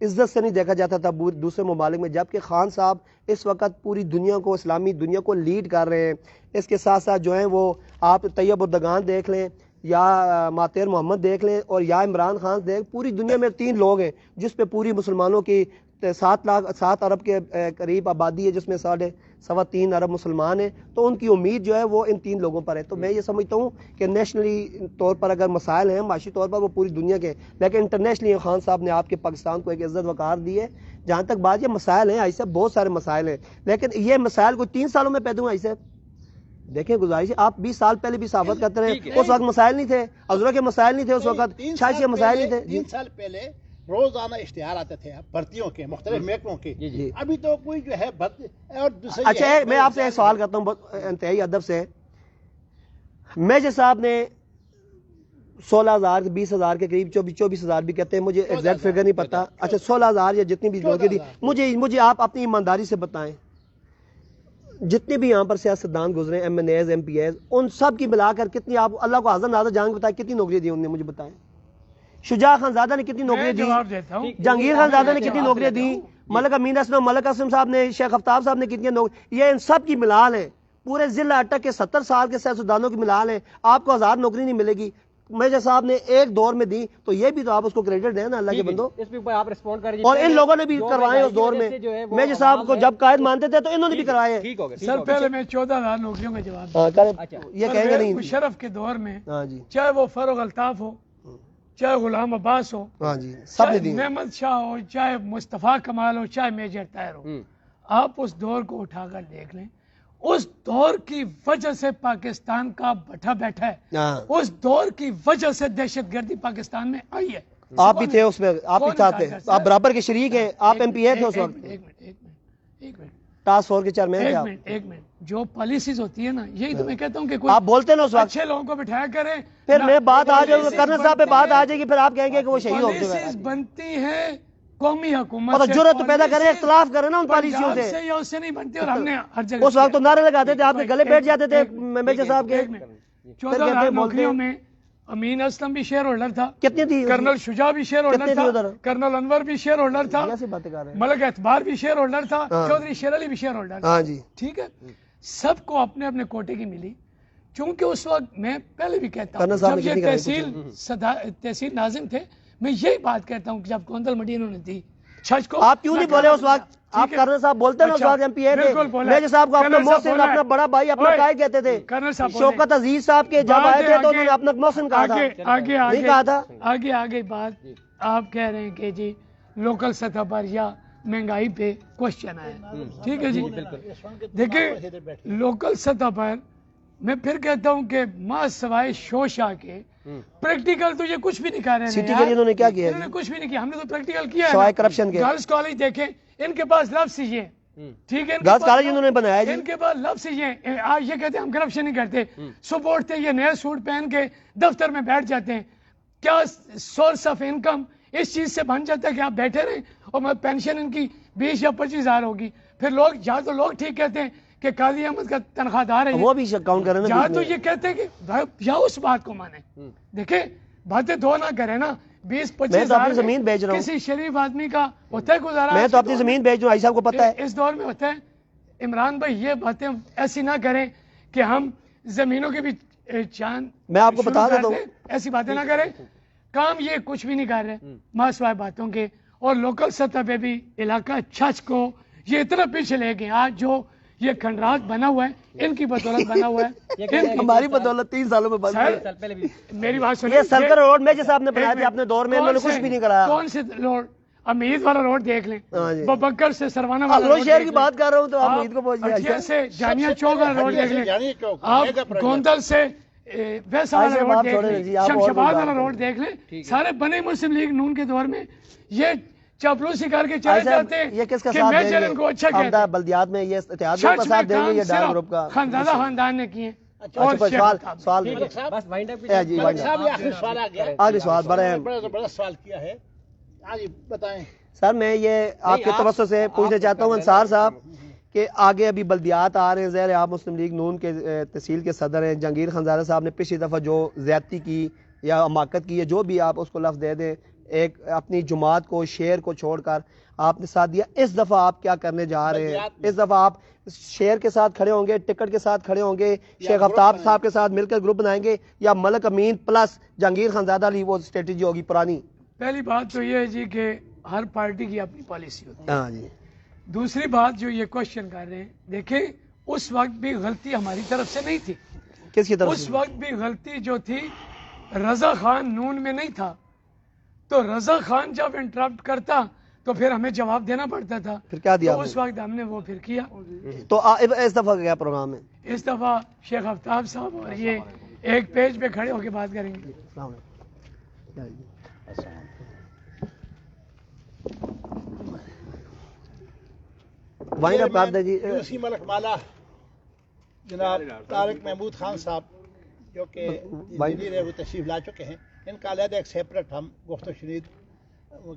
عزت سے نہیں دیکھا جاتا تھا دوسرے ممالک میں, جبکہ خان صاحب اس وقت پوری دنیا کو, اسلامی دنیا کو لیڈ کر رہے ہیں. اس کے ساتھ ساتھ جو ہیں وہ آپ طیب اردگان دیکھ لیں, یا ماتیر محمد دیکھ لیں, اور یا عمران خان دیکھ, پوری دنیا میں 3 لوگ ہیں جس پہ پوری مسلمانوں کی 7 ارب کے قریب آبادی ہے, جس میں 3.25 ارب مسلمان ہیں, تو ان کی امید جو ہے وہ ان 3 لوگوں پر ہے. تو میں یہ سمجھتا ہوں کہ نیشنلی طور پر اگر مسائل ہیں, معاشی طور پر, وہ پوری دنیا کے, لیکن انٹرنیشنلی خان صاحب نے آپ کے پاکستان کو ایک عزت وقار دی ہے. جہاں تک بات یہ مسائل ہیں, ایسے بہت سارے مسائل ہیں, لیکن یہ مسائل کوئی 3 سالوں میں پیدا ہوئے ایسے. دیکھیں گزارش, آپ 20 سال پہلے بھی صحافت کرتے رہے, اس وقت مسائل نہیں تھے, عذرا کے مسائل نہیں تھے اس وقت, چھاچ کے مسائل نہیں تھے. 3 سال پہلے روزانہ اشتہار آتے تھے بھرتیوں کے, مختلف محکموں کے. ابھی تو کوئی جو ہے اور اچھا میں آپ سے ایک سوال کرتا ہوں انتہائی ادب سے. میجر صاحب نے 16,000 20,000 کے قریب 24,000 بھی کہتے ہیں, مجھے ایگزیکٹ فگر نہیں پتا. اچھا 16,000 یا جتنی بھی لوگوں دی, مجھے آپ اپنی ایمانداری سے بتائیں, جتنے بھی یہاں پر سیاستدان گزرے, MNAs, MPAs, ان سب کی ملا کر کتنی, آپ اللہ کو حاضر ناظر جان کے بتائیں کتنی نوکریاں دی انہوں نے, مجھے بتائیں. شجاع خان زادہ نے کتنی نوکریاں دی, جہانگیر خان زادہ نے کتنی نوکریاں دی, ملک امین اسلم, ملک اسلم صاحب نے, شیخ آفتاب صاحب نے کتنی نوکریاں, یہ ان سب کی ملال ہے. پورے ضلع اٹک کے 70 سال کے سیاستدانوں کی ملال ہے. آپ کو 1000 نوکری نہیں ملے گی. میجر صاحب نے ایک دور میں دی, تو یہ بھی تو آپ اس کو کریڈٹ دیں نا اللہ کے بندو. اور ان لوگوں نے بھی کروائے اس دور میں. میجر صاحب کو جب قائد مانتے تھے تو انہوں نے بھی کروائے. سر پہلے میں 14,000 نوکریوں کا جواب یہ کہیں گے نہیں. مشرف کے دور میں چاہے وہ فاروق الطاف ہو, چاہے غلام عباس ہو, چاہے نعمت شاہ ہو, چاہے مصطفیٰ کمال ہو, چاہے میجر طاہر ہو, آپ اس دور کو اٹھا کر دیکھ لیں. اس دور کی وجہ سے پاکستان کا بٹھا بیٹھا ہے, اس دور کی وجہ سے دہشت گردی پاکستان میں آئی ہے. آپ بھی تھے اس میں, آپ بھی تھے, آپ برابر کے شریک ہیں, آپ ایم پی اے تھے اس وقت. ایک منٹ ٹاسک فورس کے چیئرمین تھے آپ. ایک منٹ جو پالیسیز ہوتی ہے نا یہی تو میں کہتا ہوں کہ کوئی آپ بولتے نا اس وقت, اچھے لوگوں کو بٹھایا کرے. پھر میں بات آ جائے کرنل صاحب پہ بات آ جائے گی, پھر آپ کہیں گے کہ وہ شہید ہو گئے. پالیسیز بنتی ہیں قومی حکومت اور سے, جرأت پیدا کریں, اختلاف کریں نا ان پالیسیوں پنجاب سے. سے یا اس سے نہیں بنتی, اور ہم نے ہر جگہ اس وقت تو نعرے لگاتے تھے, آپ کے گلے بیٹھ جاتے تھے میجر صاحب کے. 14,000 نوکریوں میں امین اسلم بھی شیئر ہولڈر تھا, کتنی تھی, کرنل شجاع بھی شیئر ہولڈر کتنی تھی تھا, ادھر؟ کرنل انور بھی شیئر ہولڈر تھا, ایسی باتیں کر رہے ہیں. ملک اعتبار بھی شیئر ہولڈر تھا, چودھری شیر علی بھی شیئر ہولڈر تھا. ہاں جی, ٹھیک ہے, سب کو اپنے اپنے کوٹے کی ملی. چونکہ اس وقت میں پہلے بھی کہتا کرنل ہوں صاحب جب نے یہ کتنی تحصیل ناظم تھے, میں یہی بات کہتا ہوں کہ جب گوندل منڈی انہوں نے دی چھج کو, آپ کیوں نہیں بولے اس وقت؟ آپ کرنل صاحب بولتے نا اس وقت ایم پی اے تھے, میجر صاحب کو اپنا محسن, اپنا بڑا بھائی, اپنا قائد کہتے تھے. کرنل صاحب شوکت عزیز صاحب کے جب آئے تھے تو انہوں نے اپنا محسن کہا تھا, نہیں کہا تھا. آگے بات آپ کہہ رہے ہیں کہ جی لوکل سطح پر یا مہنگائی پہ کوشچن آیا. ٹھیک ہے جی, دیکھیں لوکل سطح پر میں پھر کہتا ہوں کہ ماں سوائے شوشا کے پریکٹیکل تو یہ کچھ بھی نہیں کر رہے ہیں. سٹی کے لیے انہوں نے کیا کیا؟ انہوں نے کچھ بھی نہیں کیا, ہم نے تو پریکٹیکل کیا سوائے ہے. کرپشن کے گرلز کالج دیکھیں, ان کے پاس لفظ یہ, ٹھیک ہے, گرلز کالج انہوں نے بنایا جی, ان کے پاس لفظ یہ کہتے ہیں ہم کرپشن نہیں کرتے. صبح اٹھتے یہ نئے سوٹ پہن کے دفتر میں بیٹھ جاتے ہیں. کیا سورس آف انکم اس چیز سے بن جاتا ہے کہ آپ بیٹھے رہیں اور پینشن ان کی 20 یا 25,000 ہوگی. پھر لوگ یا تو لوگ ٹھیک کہتے ہیں کہ قاضی احمد کا تنخواہ دار ہے, وہ بھی کاؤنٹ کریں نا, یا تو یہ کہتے ہیں کہ یا اس بات کو مانیں. دیکھیں باتیں دو نہ کریں نا, 20-25,000 زمین بیچ رہا ہوں, کسی شریف آدمی کا ہوتا ہے گزارا. میں تو اپنی زمین بیچ رہا ہوں, آئی صاحب کو پتہ ہے. اس دور میں ہوتا ہے. عمران بھائی یہ باتیں ایسی نہ کریں کہ ہم زمینوں کے بھی چاند, میں آپ کو بتا دیتا ہوں, ایسی باتیں نہ کریں. کام یہ کچھ بھی نہیں کر رہے ماں سوائے باتوں کے. اور لوکل سطح پہ بھی علاقہ چھچ کو یہ اتنا پیچھے لے گئے. آج جو یہ کھنڈرات بنا ہوا ہے ان کی بدولت بنا ہوا ہے, ہماری بدولت 3 سالوں میں بن گئی. میری بات سنیے, یہ سرکل روڈ میجر صاحب نے بنایا تھا اپنے دور میں, انہوں نے کچھ بھی نہیں کرایا. کون سے روڈ؟ امید والا روڈ دیکھ لیں, ببکر سے سروانا والا روڈ شہر کی بات کر رہا ہوں تو آپ امید کو پہنچ گئے. اجیر سے جامعہ چوک والا روڈ دیکھ لیں, آپ گوندل سے ویسا والا روڈ دیکھ لیں, شمشاباد والا روڈ دیکھ لیں. سارے بنے مسلم لیگ نون کے دور میں یہ چاپلوسی کر کے چلے جاتے ہیں. یہ کس کا ساتھ دیں گے؟ کو اچھا کہتا ہے بلدیات میں یہ اتحاد کا ساتھ دیں گے, یہ ڈار گروپ کا خانزادہ خاندان نے کیے. اور سوال بس وائنڈ اپ جی آخری سوال آ گیا, آگے سوال بڑا زبردست سوال کیا ہے, آج بتائیں سر. میں یہ آپ کے توسط سے پوچھنا چاہتا ہوں انصار صاحب کہ آگے ابھی بلدیات آ رہے ہیں, ظاہر آپ مسلم لیگ نون کے تحصیل کے صدر ہیں. جہانگیر خانزادہ صاحب نے پچھلی دفعہ جو زیادتی کی یا حماقت کی ہے, جو بھی آپ اس کو لفظ دے دیں, ایک اپنی جماعت کو شیر کو چھوڑ کر آپ نے ساتھ دیا. اس دفعہ آپ کیا کرنے جا رہے ہیں؟ اس دفعہ آپ شیر کے ساتھ کھڑے ہوں گے, ٹکٹ کے ساتھ کھڑے ہوں گے, شیخ آفتاب صاحب کے ساتھ مل کر گروپ بنائیں گے, یا ملک امین پلس جہانگیر خانزادہ علی وہ اسٹریٹجی ہوگی پرانی؟ پہلی بات تو یہ ہے جی کہ ہر پارٹی کی اپنی پالیسی ہوتی ہے. ہاں جی. دوسری بات جو یہ کوشچن کر رہے ہیں, دیکھیں اس وقت بھی غلطی ہماری طرف سے نہیں تھی. کس کی طرف؟ اس وقت بھی غلطی جو تھی رضا خان نون میں نہیں تھا, تو رضا خان جب انٹرپٹ کرتا تو پھر ہمیں جواب دینا پڑتا تھا. پھر کیا دیا اس وقت ہم نے وہ پھر کیا. تو اس دفعہ کیا پروگرام ہے؟ اس دفعہ شیخ آفتاب صاحب اور یہ ایک پیج پہ کھڑے ہو کے بات کریں گے. وائنڈ اپ کر دیں جی. یوسی ملک مالا جناب طارق محمود خان صاحب جو کہ انجینئر ہے, وہ تشریف لا چکے ہیں. ان کا علیحدہ ایک سیپریٹ ہم گفت و شنید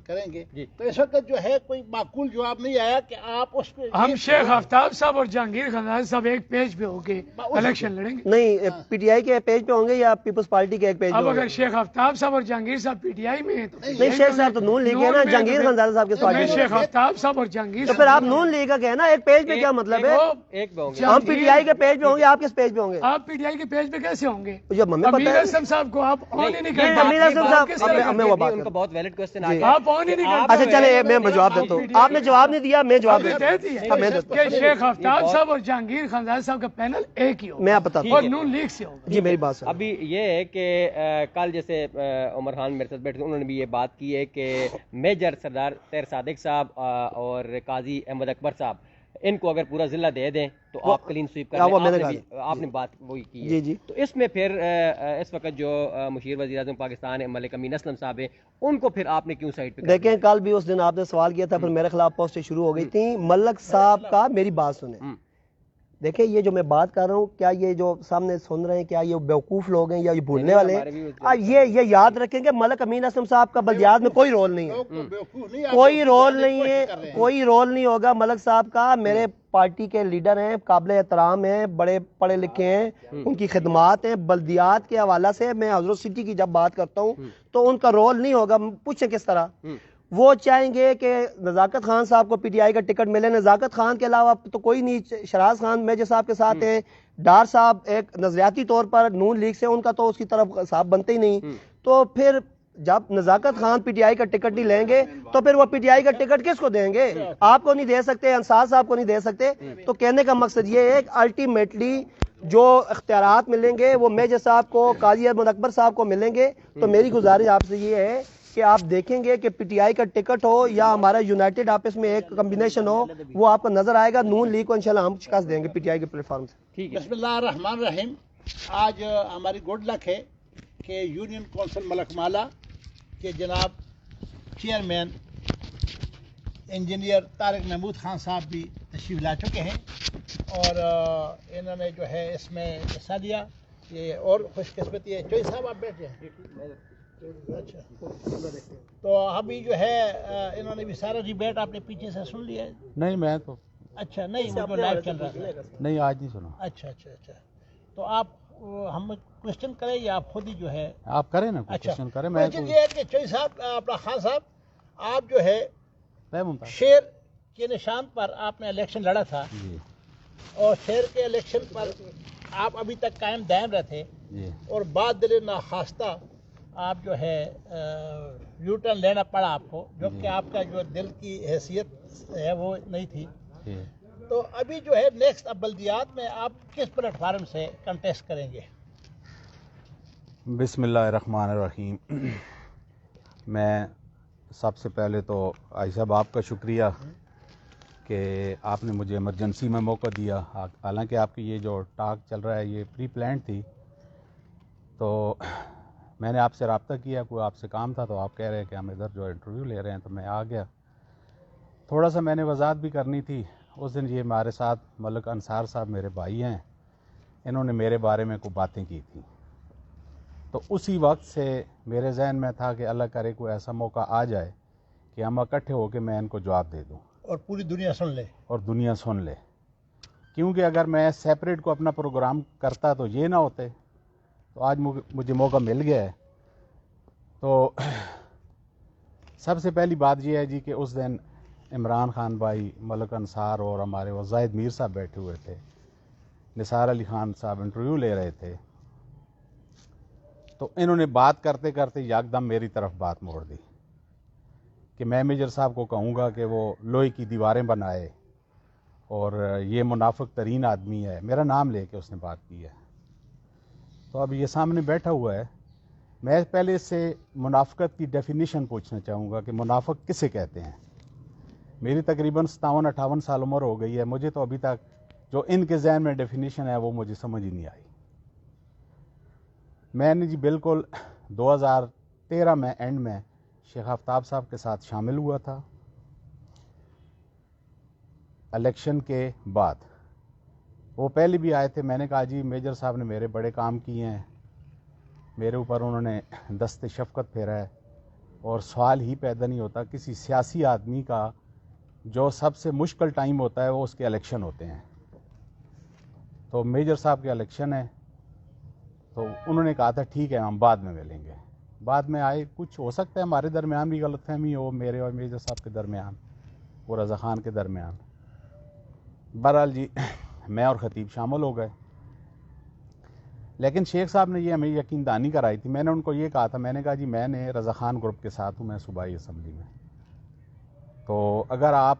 کریں گے. تو اس وقت جو ہے کوئی معقول جواب نہیں آیا کہ آپ اس کو, ہم شیخ آفتاب صاحب اور جہانگیر خانزادہ صاحب ایک پیج پہ ہو کے الیکشن لڑیں گے. نہیں, پی ٹی آئی کے پیج پہ ہوں گے یا پیپلز پارٹی کے ایک پیج پہ؟ اب اگر شیخ آفتاب صاحب اور جہانگیر صاحب پی ٹی آئی میں ہیں تو نہیں, شیخ صاحب تو نون لیگ ہے نا, جہانگیر خانزادہ صاحب کے میں پارٹی شیخ آفتاب صاحب اور جہانگیر تو پھر آپ نون لیگ کا کہنا ایک پیج پہ کیا مطلب ہے؟ ایک پہ ہوں گے. ہم پی ٹی آئی کے پیج پہ ہوں گے, آپ کس پیج پہ ہوں گے؟ آپ پی ٹی آئی کے پیج پہ کیسے ہوں گے؟ جب ہمیں پتہ امیر ہے اسلم صاحب کو آپ آن ہی نہیں نہیں, امیر اسلم صاحب ہمیں وہ بات ان کا بہت ویلڈ کوسچن آ جی. گیا. آپ آن ہی نہیں کرتے. اچھا چلے میں جواب دیتا ہوں, آپ نے جواب نہیں دیا, میں جواب دیتا ہوں. کہ شیخ آفتاب صاحب اور جہانگیر خانزادہ صاحب کا پینل ایک ہی ہوگا, میں آپ بتاتا ہوں. اور نون لیگ سے ہوگا. جی میری بات سن. ابھی یہ ہے کہ کل جیسے عمر خان میرے ساتھ بیٹھے تھے, انہوں نے بھی یہ بات کی ہے کہ میجر سردار طاہر صادق صاحب اور قاضی احمد اکبر صاحب ان کو اگر پورا ضلع دے دیں تو آپ کلین سویپ کر لیں. آپ نے بات وہی کی ہے. جی تو اس میں پھر اس وقت جو مشیر وزیر اعظم پاکستان ملک امین اسلم صاحب ہیں ان کو پھر آپ نے کیوں سائڈ پہ دیکھیں؟ کل بھی اس دن آپ نے سوال کیا تھا، پھر میرے خلاف پوسٹیں شروع ہو گئی تھیں. ملک صاحب کا میری بات سنیں. دیکھیں یہ جو میں بات کر رہا ہوں، کیا یہ جو سامنے سن رہے ہیں کیا یہ بیوقوف لوگ ہیں یا یہ بھولنے والے ہیں؟ یہ یاد رکھیں کہ ملک امین اسلم صاحب کا بلدیات میں کوئی رول نہیں ہے، کوئی رول نہیں ہے، کوئی رول نہیں ہوگا ملک صاحب کا. میرے پارٹی کے لیڈر ہیں، قابل احترام ہیں، بڑے پڑھے لکھے ہیں، ان کی خدمات ہیں. بلدیات کے حوالہ سے میں حضرت سٹی کی جب بات کرتا ہوں تو ان کا رول نہیں ہوگا. پوچھیں کس طرح؟ وہ چاہیں گے کہ نزاکت خان صاحب کو پی ٹی آئی کا ٹکٹ ملے. نزاکت خان کے علاوہ تو کوئی نہیں. شراز خان میجر صاحب کے ساتھ ہیں، ڈار صاحب ایک نظریاتی طور پر نون لیگ سے، ان کا تو اس کی طرف صاحب بنتے ہی نہیں. تو پھر جب نزاکت خان پی ٹی آئی کا ٹکٹ نہیں لیں گے تو پھر وہ پی ٹی آئی کا ٹکٹ کس کو دیں گے؟ آپ کو نہیں دے سکتے، انصار صاحب کو نہیں دے سکتے. تو کہنے کا مقصد یہ ہے کہ الٹیمیٹلی جو اختیارات ملیں گے وہ میجر صاحب کو، قاضی احمد اکبر صاحب کو ملیں گے. تو میری گزارش آپ سے یہ ہے کہ آپ دیکھیں گے کہ پی ٹی آئی کا ٹکٹ ہو یا ہمارا یونائٹڈ آپس میں ایک کمبینیشن ہو، وہ آپ کو نظر آئے گا. نون لیگ کو انشاءاللہ ہم شکست دیں گے پی ٹی آئی کے پلیٹ فارم سے. بسم اللہ الرحمن الرحیم. آج ہماری گڈ لک ہے کہ یونین کونسل ملک مالا کے جناب چیئرمین انجینئر طارق محمود خان صاحب بھی تشریف لا چکے ہیں اور انہوں نے جو ہے اس میں حصہ لیا. یہ اور خوش قسمتی ہے. چوئی صاحب آپ بیٹھے ہیں. اچھا، تو ابھی جو ہے انہوں نے بھی سارا ڈیبیٹ آپ نے پیچھے سے سن لیا ہے؟ نہیں میں تو اچھا نہیں، وہ لائیو چل رہا تھا. نہیں، آج نہیں سنا. اچھا. تو آپ ہم کوشچن کریں یا آپ خود ہی جو ہے آپ کریں نا کوشچن کریں. میں کوشچن یہ ہے کہ چوئی صاحب، اپنا خان صاحب، آپ جو ہے ممتاز شیر کے نشان پر آپ نے الیکشن لڑا تھا جی اور شیر کے الیکشن پر آپ ابھی تک قائم دائم رہے تھے جی اور بعد دل ناخواستہ آپ جو ہے یو ٹرن لینا پڑا آپ کو، جو کہ آپ کا جو دل کی حیثیت ہے وہ نہیں تھی. جی. تو ابھی جو ہے نیکسٹ اب بلدیات میں آپ کس پلیٹ فارم سے کنٹیسٹ کریں گے؟ بسم اللہ الرحمن الرحیم. میں سب سے پہلے تو آئی صاحب آپ کا شکریہ کہ آپ نے مجھے ایمرجنسی میں موقع دیا. حالانکہ آپ کی یہ جو ٹاک چل رہا ہے یہ پری پلانڈ تھی، تو میں نے آپ سے رابطہ کیا، کوئی آپ سے کام تھا، تو آپ کہہ رہے ہیں کہ ہم ادھر جو انٹرویو لے رہے ہیں، تو میں آ گیا. تھوڑا سا میں نے وضاحت بھی کرنی تھی. اس دن یہ ہمارے ساتھ ملک انصار صاحب میرے بھائی ہیں، انہوں نے میرے بارے میں کوئی باتیں کی تھیں، تو اسی وقت سے میرے ذہن میں تھا کہ اللہ کرے کوئی ایسا موقع آ جائے کہ ہم اکٹھے ہو کے میں ان کو جواب دے دوں اور پوری دنیا سن لے. اور دنیا سن لے. کیونکہ اگر میں سیپریٹ کو اپنا پروگرام کرتا تو یہ نہ ہوتے. تو آج مجھے موقع مل گیا ہے. تو سب سے پہلی بات یہ ہے جی کہ اس دن عمران خان بھائی، ملک انصار اور ہمارے وہ زاہد میر صاحب بیٹھے ہوئے تھے، نثار علی خان صاحب انٹرویو لے رہے تھے، تو انہوں نے بات کرتے کرتے یکدم میری طرف بات موڑ دی کہ میں میجر صاحب کو کہوں گا کہ وہ لوہے کی دیواریں بنائے اور یہ منافق ترین آدمی ہے. میرا نام لے کے اس نے بات کی ہے. تو اب یہ سامنے بیٹھا ہوا ہے. میں پہلے سے منافقت کی ڈیفینیشن پوچھنا چاہوں گا کہ منافق کسے کہتے ہیں. میری تقریباً 57-58 سال عمر ہو گئی ہے. مجھے تو ابھی تک جو ان کے ذہن میں ڈیفینیشن ہے وہ مجھے سمجھ ہی نہیں آئی. میں نے جی بالکل 2013 میں اینڈ میں شیخ آفتاب صاحب کے ساتھ شامل ہوا تھا الیکشن کے بعد. وہ پہلے بھی آئے تھے. میں نے کہا جی میجر صاحب نے میرے بڑے کام کیے ہیں، میرے اوپر انہوں نے دست شفقت پھیرا ہے، اور سوال ہی پیدا نہیں ہوتا کسی سیاسی آدمی کا جو سب سے مشکل ٹائم ہوتا ہے وہ اس کے الیکشن ہوتے ہیں. تو میجر صاحب کے الیکشن ہے، تو انہوں نے کہا تھا ٹھیک ہے ہم بعد میں ملیں گے. بعد میں آئے. کچھ ہو سکتا ہے ہمارے درمیان بھی غلط فہمی ہو، میرے اور میجر صاحب کے درمیان، اور رضا خان کے درمیان. بہرحال جی میں اور خطیب شامل ہو گئے. لیکن شیخ صاحب نے یہ ہمیں یقین دہانی کرائی تھی. میں نے ان کو یہ کہا تھا، میں نے کہا جی میں نے رضا خان گروپ کے ساتھ ہوں، میں صوبائی اسمبلی میں، تو اگر آپ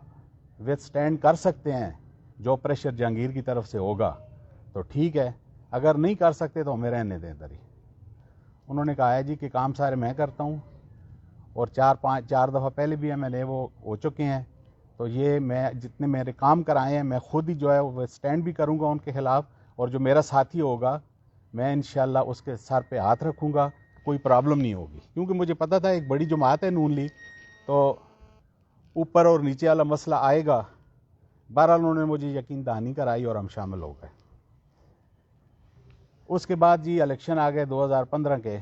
وتھ سٹینڈ کر سکتے ہیں جو پریشر جہانگیر کی طرف سے ہوگا تو ٹھیک ہے، اگر نہیں کر سکتے تو ہمیں رہنے دیں ادھر ہی. انہوں نے کہا ہے جی کہ کام سارے میں کرتا ہوں، اور 4 دفعہ پہلے بھی ایم ایل اے وہ ہو چکے ہیں، تو یہ میں جتنے میرے کام کرائے ہیں میں خود ہی جو ہے وہ سٹینڈ بھی کروں گا ان کے خلاف, اور جو میرا ساتھی ہوگا میں انشاءاللہ اس کے سر پہ ہاتھ رکھوں گا, کوئی پرابلم نہیں ہوگی. کیونکہ مجھے پتہ تھا ایک بڑی جماعت ہے نون لیگ, تو اوپر اور نیچے والا مسئلہ آئے گا. بہرحال انہوں نے مجھے یقین دہانی کرائی اور ہم شامل ہو گئے. اس کے بعد جی الیکشن آ گئے 2015 کے.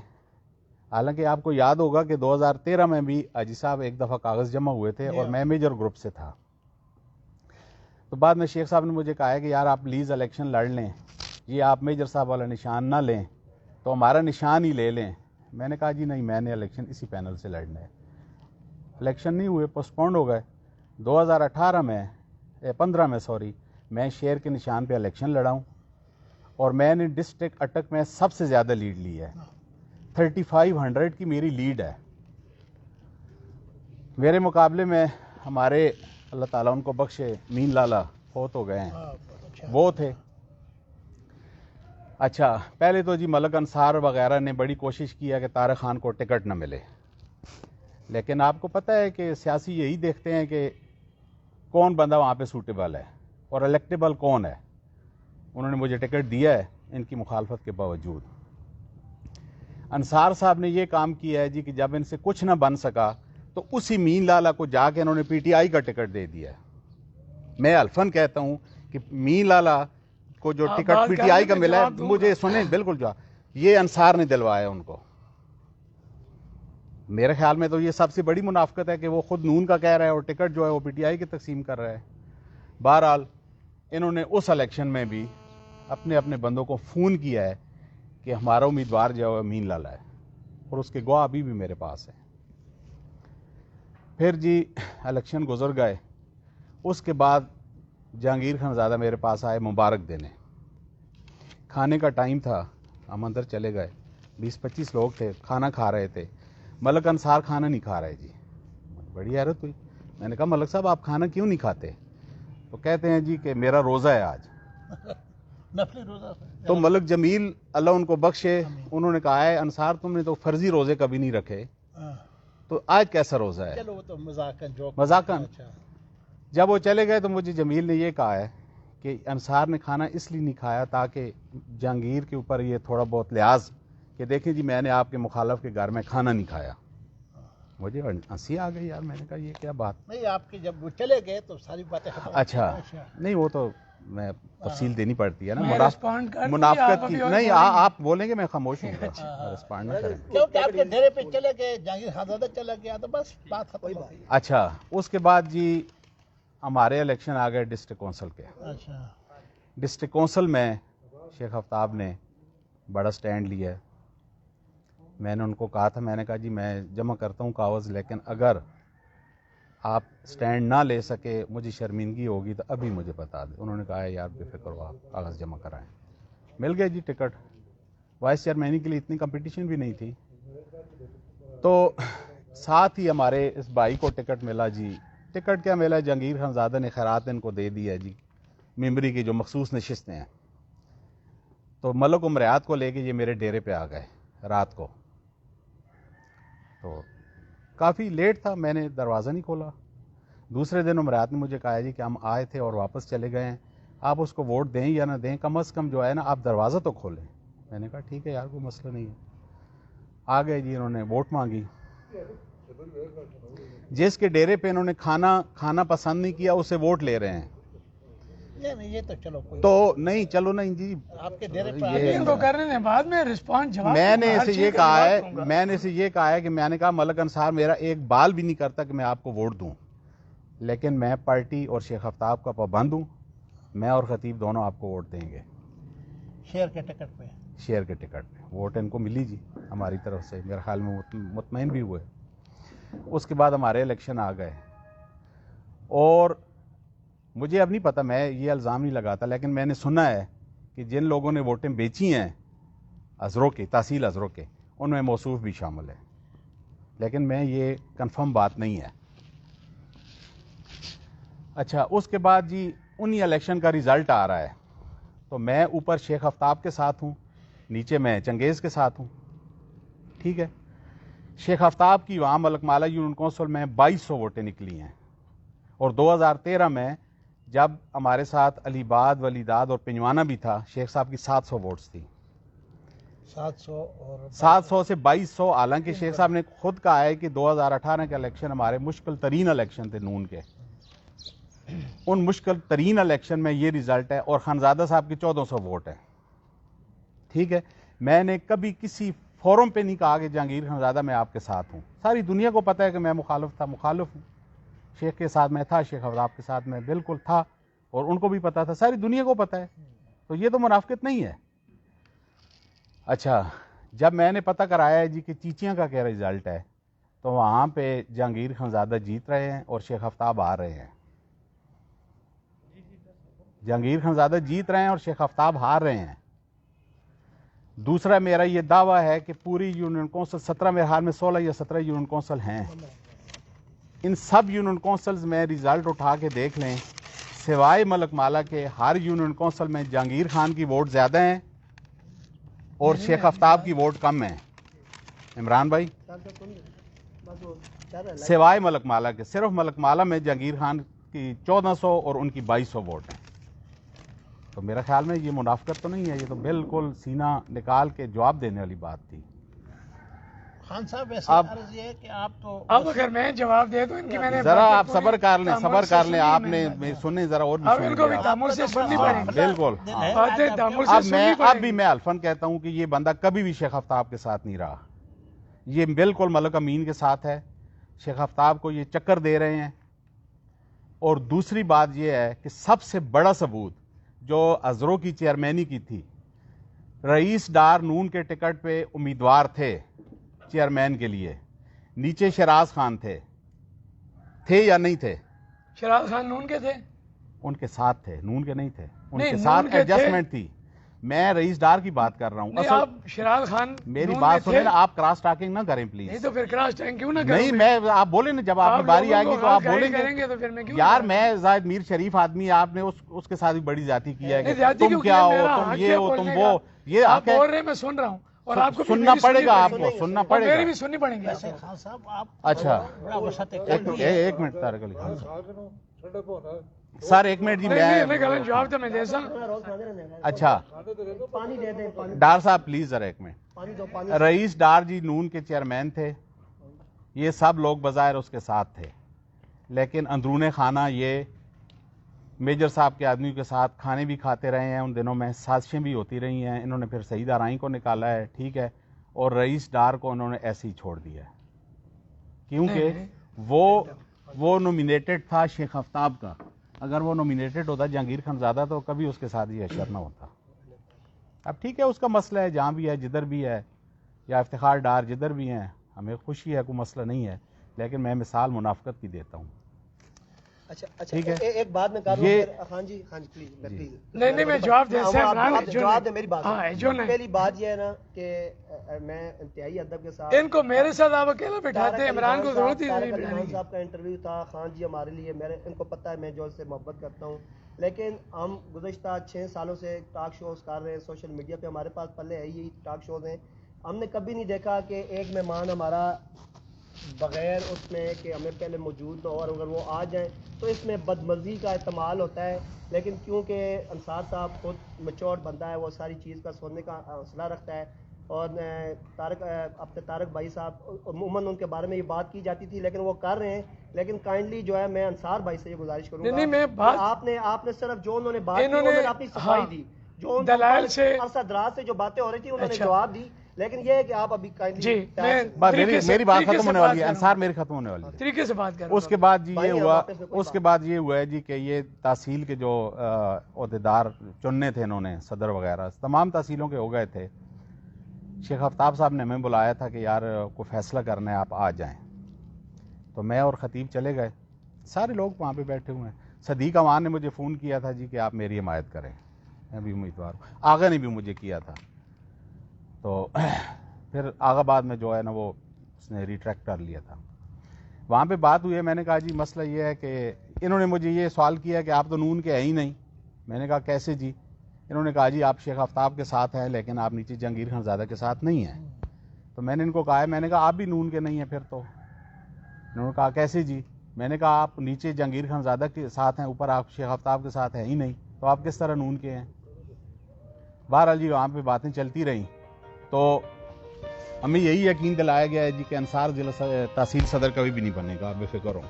حالانکہ آپ کو یاد ہوگا کہ 2013 میں بھی حاجی صاحب ایک دفعہ کاغذ جمع ہوئے تھے اور میں میجر گروپ سے تھا. تو بعد میں شیخ صاحب نے مجھے کہا ہے کہ یار آپ پلیز الیکشن لڑ لیں, یہ آپ میجر صاحب والا نشان نہ لیں, تو ہمارا نشان ہی لے لیں. میں نے کہا جی نہیں, میں نے الیکشن اسی پینل سے لڑنا ہے. الیکشن نہیں ہوئے, پوسٹ پونڈ ہو گئے. 2015 میں میں شیر کے نشان پہ الیکشن لڑا ہوں, اور میں نے ڈسٹرکٹ اٹک میں سب سے زیادہ لیڈ لی ہے. 3500 کی میری لیڈ ہے. میرے مقابلے میں ہمارے اللہ تعالیٰ ان کو بخشے مین لالا فوت ہو گئے ہیں, وہ تھے. اچھا, پہلے تو جی ملک انصار وغیرہ نے بڑی کوشش کیا کہ طارق خان کو ٹکٹ نہ ملے, لیکن آپ کو پتہ ہے کہ سیاسی یہی دیکھتے ہیں کہ کون بندہ وہاں پہ سوٹیبل ہے اور الیکٹیبل کون ہے. انہوں نے مجھے ٹکٹ دیا ہے ان کی مخالفت کے باوجود. انصار صاحب نے یہ کام کیا ہے جی کہ جب ان سے کچھ نہ بن سکا تو اسی مین لالا کو جا کے انہوں نے پی ٹی آئی کا ٹکٹ دے دیا. میں الفن کہتا ہوں کہ مین لالا کو جو ٹکٹ پی ٹی آئی کا ملا ہے, مجھے سنیں بالکل جو یہ انصار نے دلوایا ان کو. میرے خیال میں تو یہ سب سے بڑی منافقت ہے کہ وہ خود نون کا کہہ رہا ہے اور ٹکٹ جو ہے وہ پی ٹی آئی کی تقسیم کر رہا ہے. بہرحال انہوں نے اس الیکشن میں بھی اپنے اپنے بندوں کو فون کیا ہے کہ ہمارا امیدوار جو ہے مین لالا ہے, اور اس کے گواہ ابھی بھی میرے پاس ہے. پھر جی الیکشن گزر گئے. اس کے بعد جہانگیر خانزادہ میرے پاس آئے مبارک دینے. کھانے کا ٹائم تھا, ہم اندر چلے گئے. 20-25 لوگ تھے, کھانا کھا رہے تھے. ملک انصار کھانا نہیں کھا رہے جی. بڑی حیرت ہوئی. میں نے کہا ملک صاحب آپ کھانا کیوں نہیں کھاتے؟ تو کہتے ہیں جی کہ میرا روزہ ہے آج. نفلی روزہ. تو ملک جمیل اللہ ان کو بخشے, انہوں نے کہا ہے انصار تم نے تو فرضی روزے کبھی نہیں رکھے, تو آج کیسا روزہ ہے؟ چلو وہ تو مذاقن مذاقن. جب وہ چلے گئے تو مجھے جمیل نے یہ کہا ہے کہ انصار نے کھانا اس لیے نہیں کھایا تاکہ جہانگیر کے اوپر یہ تھوڑا بہت لحاظ کہ دیکھیں جی میں نے آپ کے مخالف کے گھر میں کھانا نہیں کھایا. مجھے ہنسی آ گئی یار. میں نے کہا یہ کیا بات. نہیں, آپ کے جب وہ چلے گئے تو ساری باتیں ختم. اچھا نہیں, وہ تو میں تفصیل دینی پڑتی ہے نا, منافقت منافقت کی. نہیں آپ بولیں گے میں خاموش ہوں گا, رسپانڈ نہ کریں. کیونکہ آپ کے ڈیرے پہ چلے گئے, جہانگیر خانزادہ چلا گیا, تو بس بات ختم ہو گئی. اچھا, اس کے بعد جی ہمارے الیکشن آ گئے ڈسٹرکٹ کونسل کے. اچھا, ڈسٹرکٹ کونسل میں شیخ آفتاب نے بڑا سٹینڈ لیا ہے. میں نے ان کو کہا تھا, میں نے کہا جی میں جمع کرتا ہوں کاغذ, لیکن اگر آپ سٹینڈ نہ لے سکے مجھے شرمندگی ہوگی تو ابھی مجھے بتا دیں. انہوں نے کہا ہے یار بے فکر ہو, آپ کاغذ جمع کرائیں. مل گئے جی ٹکٹ. وائس چیئرمینی کے لیے اتنی کمپٹیشن بھی نہیں تھی. تو ساتھ ہی ہمارے اس بھائی کو ٹکٹ ملا جی. ٹکٹ کیا ملا, جہانگیر خانزادہ نے خیرات ان کو دے دیا جی, ممبری کی جو مخصوص نشستیں ہیں. تو ملک عمریات کو لے کے یہ میرے ڈیرے پہ آ گئے رات کو. تو کافی لیٹ تھا, میں نے دروازہ نہیں کھولا. دوسرے دن عمریات نے مجھے کہا جی کہ ہم آئے تھے اور واپس چلے گئے ہیں, آپ اس کو ووٹ دیں یا نہ دیں, کم از کم جو ہے نا آپ دروازہ تو کھولیں. میں نے کہا ٹھیک ہے یار, کوئی مسئلہ نہیں ہے. آ گئے جی, انہوں نے ووٹ مانگی. جس کے ڈیرے پہ انہوں نے کھانا پسند نہیں کیا اسے ووٹ لے رہے ہیں. نہیں یہ تو چلو کوئی تو نہیں, چلو نہیں جی, آپ کے ڈیرے پہ ان کو کرنے دیں, بعد میں رسپانس جواب میں نے اسے یہ کہا ہے, کہ میں نے کہا ملک انصار میرا ایک بال بھی نہیں کرتا کہ میں آپ کو ووٹ دوں, لیکن میں پارٹی اور شیخ آفتاب کا پابند ہوں. میں اور خطیب دونوں آپ کو ووٹ دیں گے. شیئر کے ٹکٹ پہ. شیئر کے ٹکٹ پہ ووٹ ان کو ملی جی ہماری طرف سے, میرے خیال میں مطمئن بھی ہوئے. اس کے بعد ہمارے الیکشن آ گئے, اور مجھے اب نہیں پتا, میں یہ الزام نہیں لگاتا, لیکن میں نے سنا ہے کہ جن لوگوں نے ووٹیں بیچی ہیں ازروں کے, تحصیل ازروں کے, ان میں موصوف بھی شامل ہے, لیکن میں یہ کنفرم بات نہیں ہے. اچھا, اس کے بعد جی انہی الیکشن کا رزلٹ آ رہا ہے. تو میں اوپر شیخ آفتاب کے ساتھ ہوں, نیچے میں چنگیز کے ساتھ ہوں. ٹھیک ہے, شیخ آفتاب کی وہاں ملک مالا یونین کونسل میں 2200 ووٹیں نکلی ہیں, اور 2013 میں جب ہمارے ساتھ علی باد، ولیداد اور پنجوانہ بھی تھا، شیخ صاحب کی 700 ووٹس تھی، 700 اور 700 سے 2200. حالانکہ شیخ صاحب نے خود کہا ہے کہ 2018 کے الیکشن ہمارے مشکل ترین الیکشن تھے نون کے. ان مشکل ترین الیکشن میں یہ رزلٹ ہے، اور خانزادہ صاحب کی 1400 ووٹ ہے. ٹھیک ہے، میں نے کبھی کسی فورم پہ نہیں کہا کہ جہانگیر خانزادہ میں آپ کے ساتھ ہوں. ساری دنیا کو پتہ ہے کہ میں مخالف تھا، مخالف ہوں. شیخ کے ساتھ میں تھا، شیخ افضاب کے ساتھ میں بالکل تھا، اور ان کو بھی پتہ تھا، ساری دنیا کو پتہ ہے. تو یہ تو منافقت نہیں ہے. اچھا، جب میں نے پتہ کرایا ہے جی کہ چیچیاں کا کیا رزلٹ ہے، تو وہاں پہ جہانگیر خانزادہ جیت رہے ہیں اور شیخ آفتاب ہار رہے ہیں. جہانگیر خانزادہ جیت رہے ہیں اور شیخ آفتاب ہار رہے ہیں. دوسرا میرا یہ دعویٰ ہے کہ پوری یونین کونسل 17 میرے حال میں 16 یا 17 یونین کونسل ہیں، ان سب یونین کونسلز میں رزلٹ اٹھا کے دیکھ لیں، سوائے ملک مالا کے ہر یونین کونسل میں جہانگیر خان کی ووٹ زیادہ ہیں اور شیخ آفتاب کی ووٹ کم ہیں. عمران بھائی، سوائے ملک مالا کے، صرف ملک مالا میں جہانگیر خان کی 1400 اور ان کی 2200 ووٹ ہیں. تو میرا خیال میں یہ منافقت تو نہیں ہے، یہ تو بالکل سینہ نکال کے جواب دینے والی بات تھی. خان صاحب ویسے عرض یہ ہے کہ آپ تو اب اگر میں جواب دے دوں ان کی، میں نے ذرا آپ صبر کر لیں، صبر کر لیں، آپ نے سنیں ذرا اور بھی اب ان کو بھی سنیں. تامل سے سننی پڑے گی. بالکل. باتیں تامل سے اب سننی میں پڑے اب بھی گی. میں الفن کہتا ہوں کہ یہ بندہ کبھی بھی شیخ آفتاب کے ساتھ نہیں رہا. یہ بالکل ملک امین کے ساتھ ہے. شیخ آفتاب کو یہ چکر دے رہے ہیں. اور دوسری بات یہ ہے کہ سب سے بڑا ثبوت جو ازرو کی چیئرمینی کی تھی، رئیس ڈار نون کے ٹکٹ پہ امیدوار تھے چیئرمین کے لیے، نیچے شراز خان تھے یا نہیں تھے؟ شراز خان نون کے تھے؟ ان کے ساتھ تھے، نون کے نہیں تھے. ان نہیں، کے نون ساتھ کے تھے. ایڈجسٹمنٹ تھی. میں رئیس ڈار کی بات کر رہا ہوں. نہیں، اصل آپ شراز خان میری نون بات میں سنیں تھے؟ نا، آپ کراس ٹاکنگ نہ کریں پلیز. نہیں تو پھر کراس ٹائم کیوں نہ کروں؟ نہیں، میں آپ بولیں نا، جب آپ کی باری آئے گی تو آپ بولیں کریں گے. گے تو پھر میں کیوں یار میں زاہد میر شریف آدمی، آپ نے اس کے ساتھ بھی بڑی ذاتی کیا ہے کہ زیادتی تم کیوں کیا ہو، میرا تم حق یہ ہے ہو، تم بولنے وہ. کا. یہ آپ حق ہے، بول رہے ہیں، میں سن رہا ہوں، اور آپ کو سننا پڑے گا، آپ کو سننا پڑے میری گا. بھی سننی پڑیں گی. ویسے خان صاحب آپ اچھا بڑا وسعت ایک منٹ طارق علی خان سر، ایک منٹ جی. نہیں میں غلط جواب تو میں دے سا. اچھا پانی دے دیں، پانی ڈار صاحب پلیز ذرا ایک منٹ. پانی دو، پانی. رئیس ڈار جی نون کے چیئرمین تھے. یہ سب لوگ بظاہر اس کے ساتھ تھے، لیکن اندرون خانہ یہ میجر صاحب کے آدمی کے ساتھ کھانے بھی کھاتے رہے ہیں. ان دنوں میں سازشیں بھی ہوتی رہی ہیں. انہوں نے پھر سعید آرائیں کو نکالا ہے، ٹھیک ہے، اور رئیس ڈار کو انہوں نے ایسے ہی چھوڑ دیا ہے، کیونکہ وہ نومینیٹڈ تھا شیخ آفتاب کا. اگر وہ نومینیٹڈ ہوتا جہانگیر خانزادہ تو کبھی اس کے ساتھ یہ حشر نہ ہوتا. اب ٹھیک ہے، اس کا مسئلہ ہے، جہاں بھی ہے، جدھر بھی ہے، یا افتخار ڈار جدھر بھی ہیں، ہمیں خوشی ہے، کوئی مسئلہ نہیں ہے. لیکن میں مثال منافقت کی دیتا ہوں. اچھا ٹھیک ہے. ایک بات میں کر رہا یہ- ہوں. خان جی پلیز پلیز. نہیں میں جواب دے سا. آپ جواب دیں میری بات. پہلی بات یہ ہے نا کہ میں انتہائی ادب کے ساتھ ان کو میرے ساتھ آپ اکیلا بٹھاتے ہیں. عمران کو ضرورت ہی نہیں خان بٹھانے کی. صاحب کا انٹرویو تھا. خان جی ہمارے لیے، ان کو پتہ ہے میں جو سے محبت کرتا ہوں، لیکن ہم گزشتہ 6 سالوں سے ٹاک شوز کر رہے ہیں. سوشل میڈیا پہ ہمارے پاس پلے ہے یہی ٹاک شوز ہیں. ہم نے کبھی نہیں دیکھا کہ ایک مہمان ہمارا بغیر اس میں کہ ہمیں پہلے موجود ہو، اور اگر وہ آ جائیں تو اس میں بدمزی کا احتمال ہوتا ہے. لیکن کیونکہ انصار صاحب خود میچور بندہ ہے، وہ ساری چیز کا سننے کا حوصلہ رکھتا ہے. اور طارق بھائی صاحب عموماً ان کے بارے میں یہ بات کی جاتی تھی، لیکن وہ کر رہے ہیں. لیکن کائنڈلی جو ہے میں انصار بھائی سے یہ گزارش کروں گا کہ آپ نے صرف جو انہوں نے بات کی، انہوں نے اپنی صفائی دی. جو دلائل سے عرصہ دراز سے جو باتیں ہو رہی تھی انہوں نے جواب دی. لیکن یہ ہے کہ آپ ابھی جی میری بات ختم ہونے والی ہے. انصار میری ختم ہونے والی ہے. طریقے سے بات کر. اس کے بعد جی یہ ہوا ہے جی کہ یہ تحصیل کے جو عہدیدار چننے تھے انہوں نے، صدر وغیرہ تمام تحصیلوں کے ہو گئے تھے. شیخ آفتاب صاحب نے ہمیں بلایا تھا کہ یار کوئی فیصلہ کرنا ہے، آپ آ جائیں. تو میں اور خطیب چلے گئے. سارے لوگ وہاں پہ بیٹھے ہوئے ہیں. صدیق امان نے مجھے فون کیا تھا جی کہ آپ میری حمایت کریں، میں بھی امیدوار ہوں. آغا نے بھی مجھے کیا تھا. تو پھر آغا بعد میں جو ہے نا وہ اس نے ریٹریکٹ کر لیا تھا. وہاں پہ بات ہوئی ہے. میں نے کہا جی مسئلہ یہ ہے کہ انہوں نے مجھے یہ سوال کیا کہ آپ تو نون کے ہیں ہی نہیں. میں نے کہا کیسے جی؟ انہوں نے کہا جی آپ شیخ آفتاب کے ساتھ ہیں لیکن آپ نیچے جہانگیر خانزادہ کے ساتھ نہیں ہیں. تو میں نے ان کو کہا ہے، میں نے کہا آپ بھی نون کے نہیں ہیں پھر تو. انہوں نے کہا کیسے جی؟ میں نے کہا آپ نیچے جہانگیر خان زادہ کے ساتھ ہیں، اوپر آپ شیخ آفتاب کے ساتھ ہیں ہی نہیں، تو آپ کس طرح نون کے ہیں؟ بہرحال جی وہاں پہ باتیں چلتی رہیں، تو ہمیں یہی یقین دلایا گیا ہے جی کہ انصار ضلع تحصیل صدر کبھی بھی نہیں بننے کا، آپ بے فکر ہوں،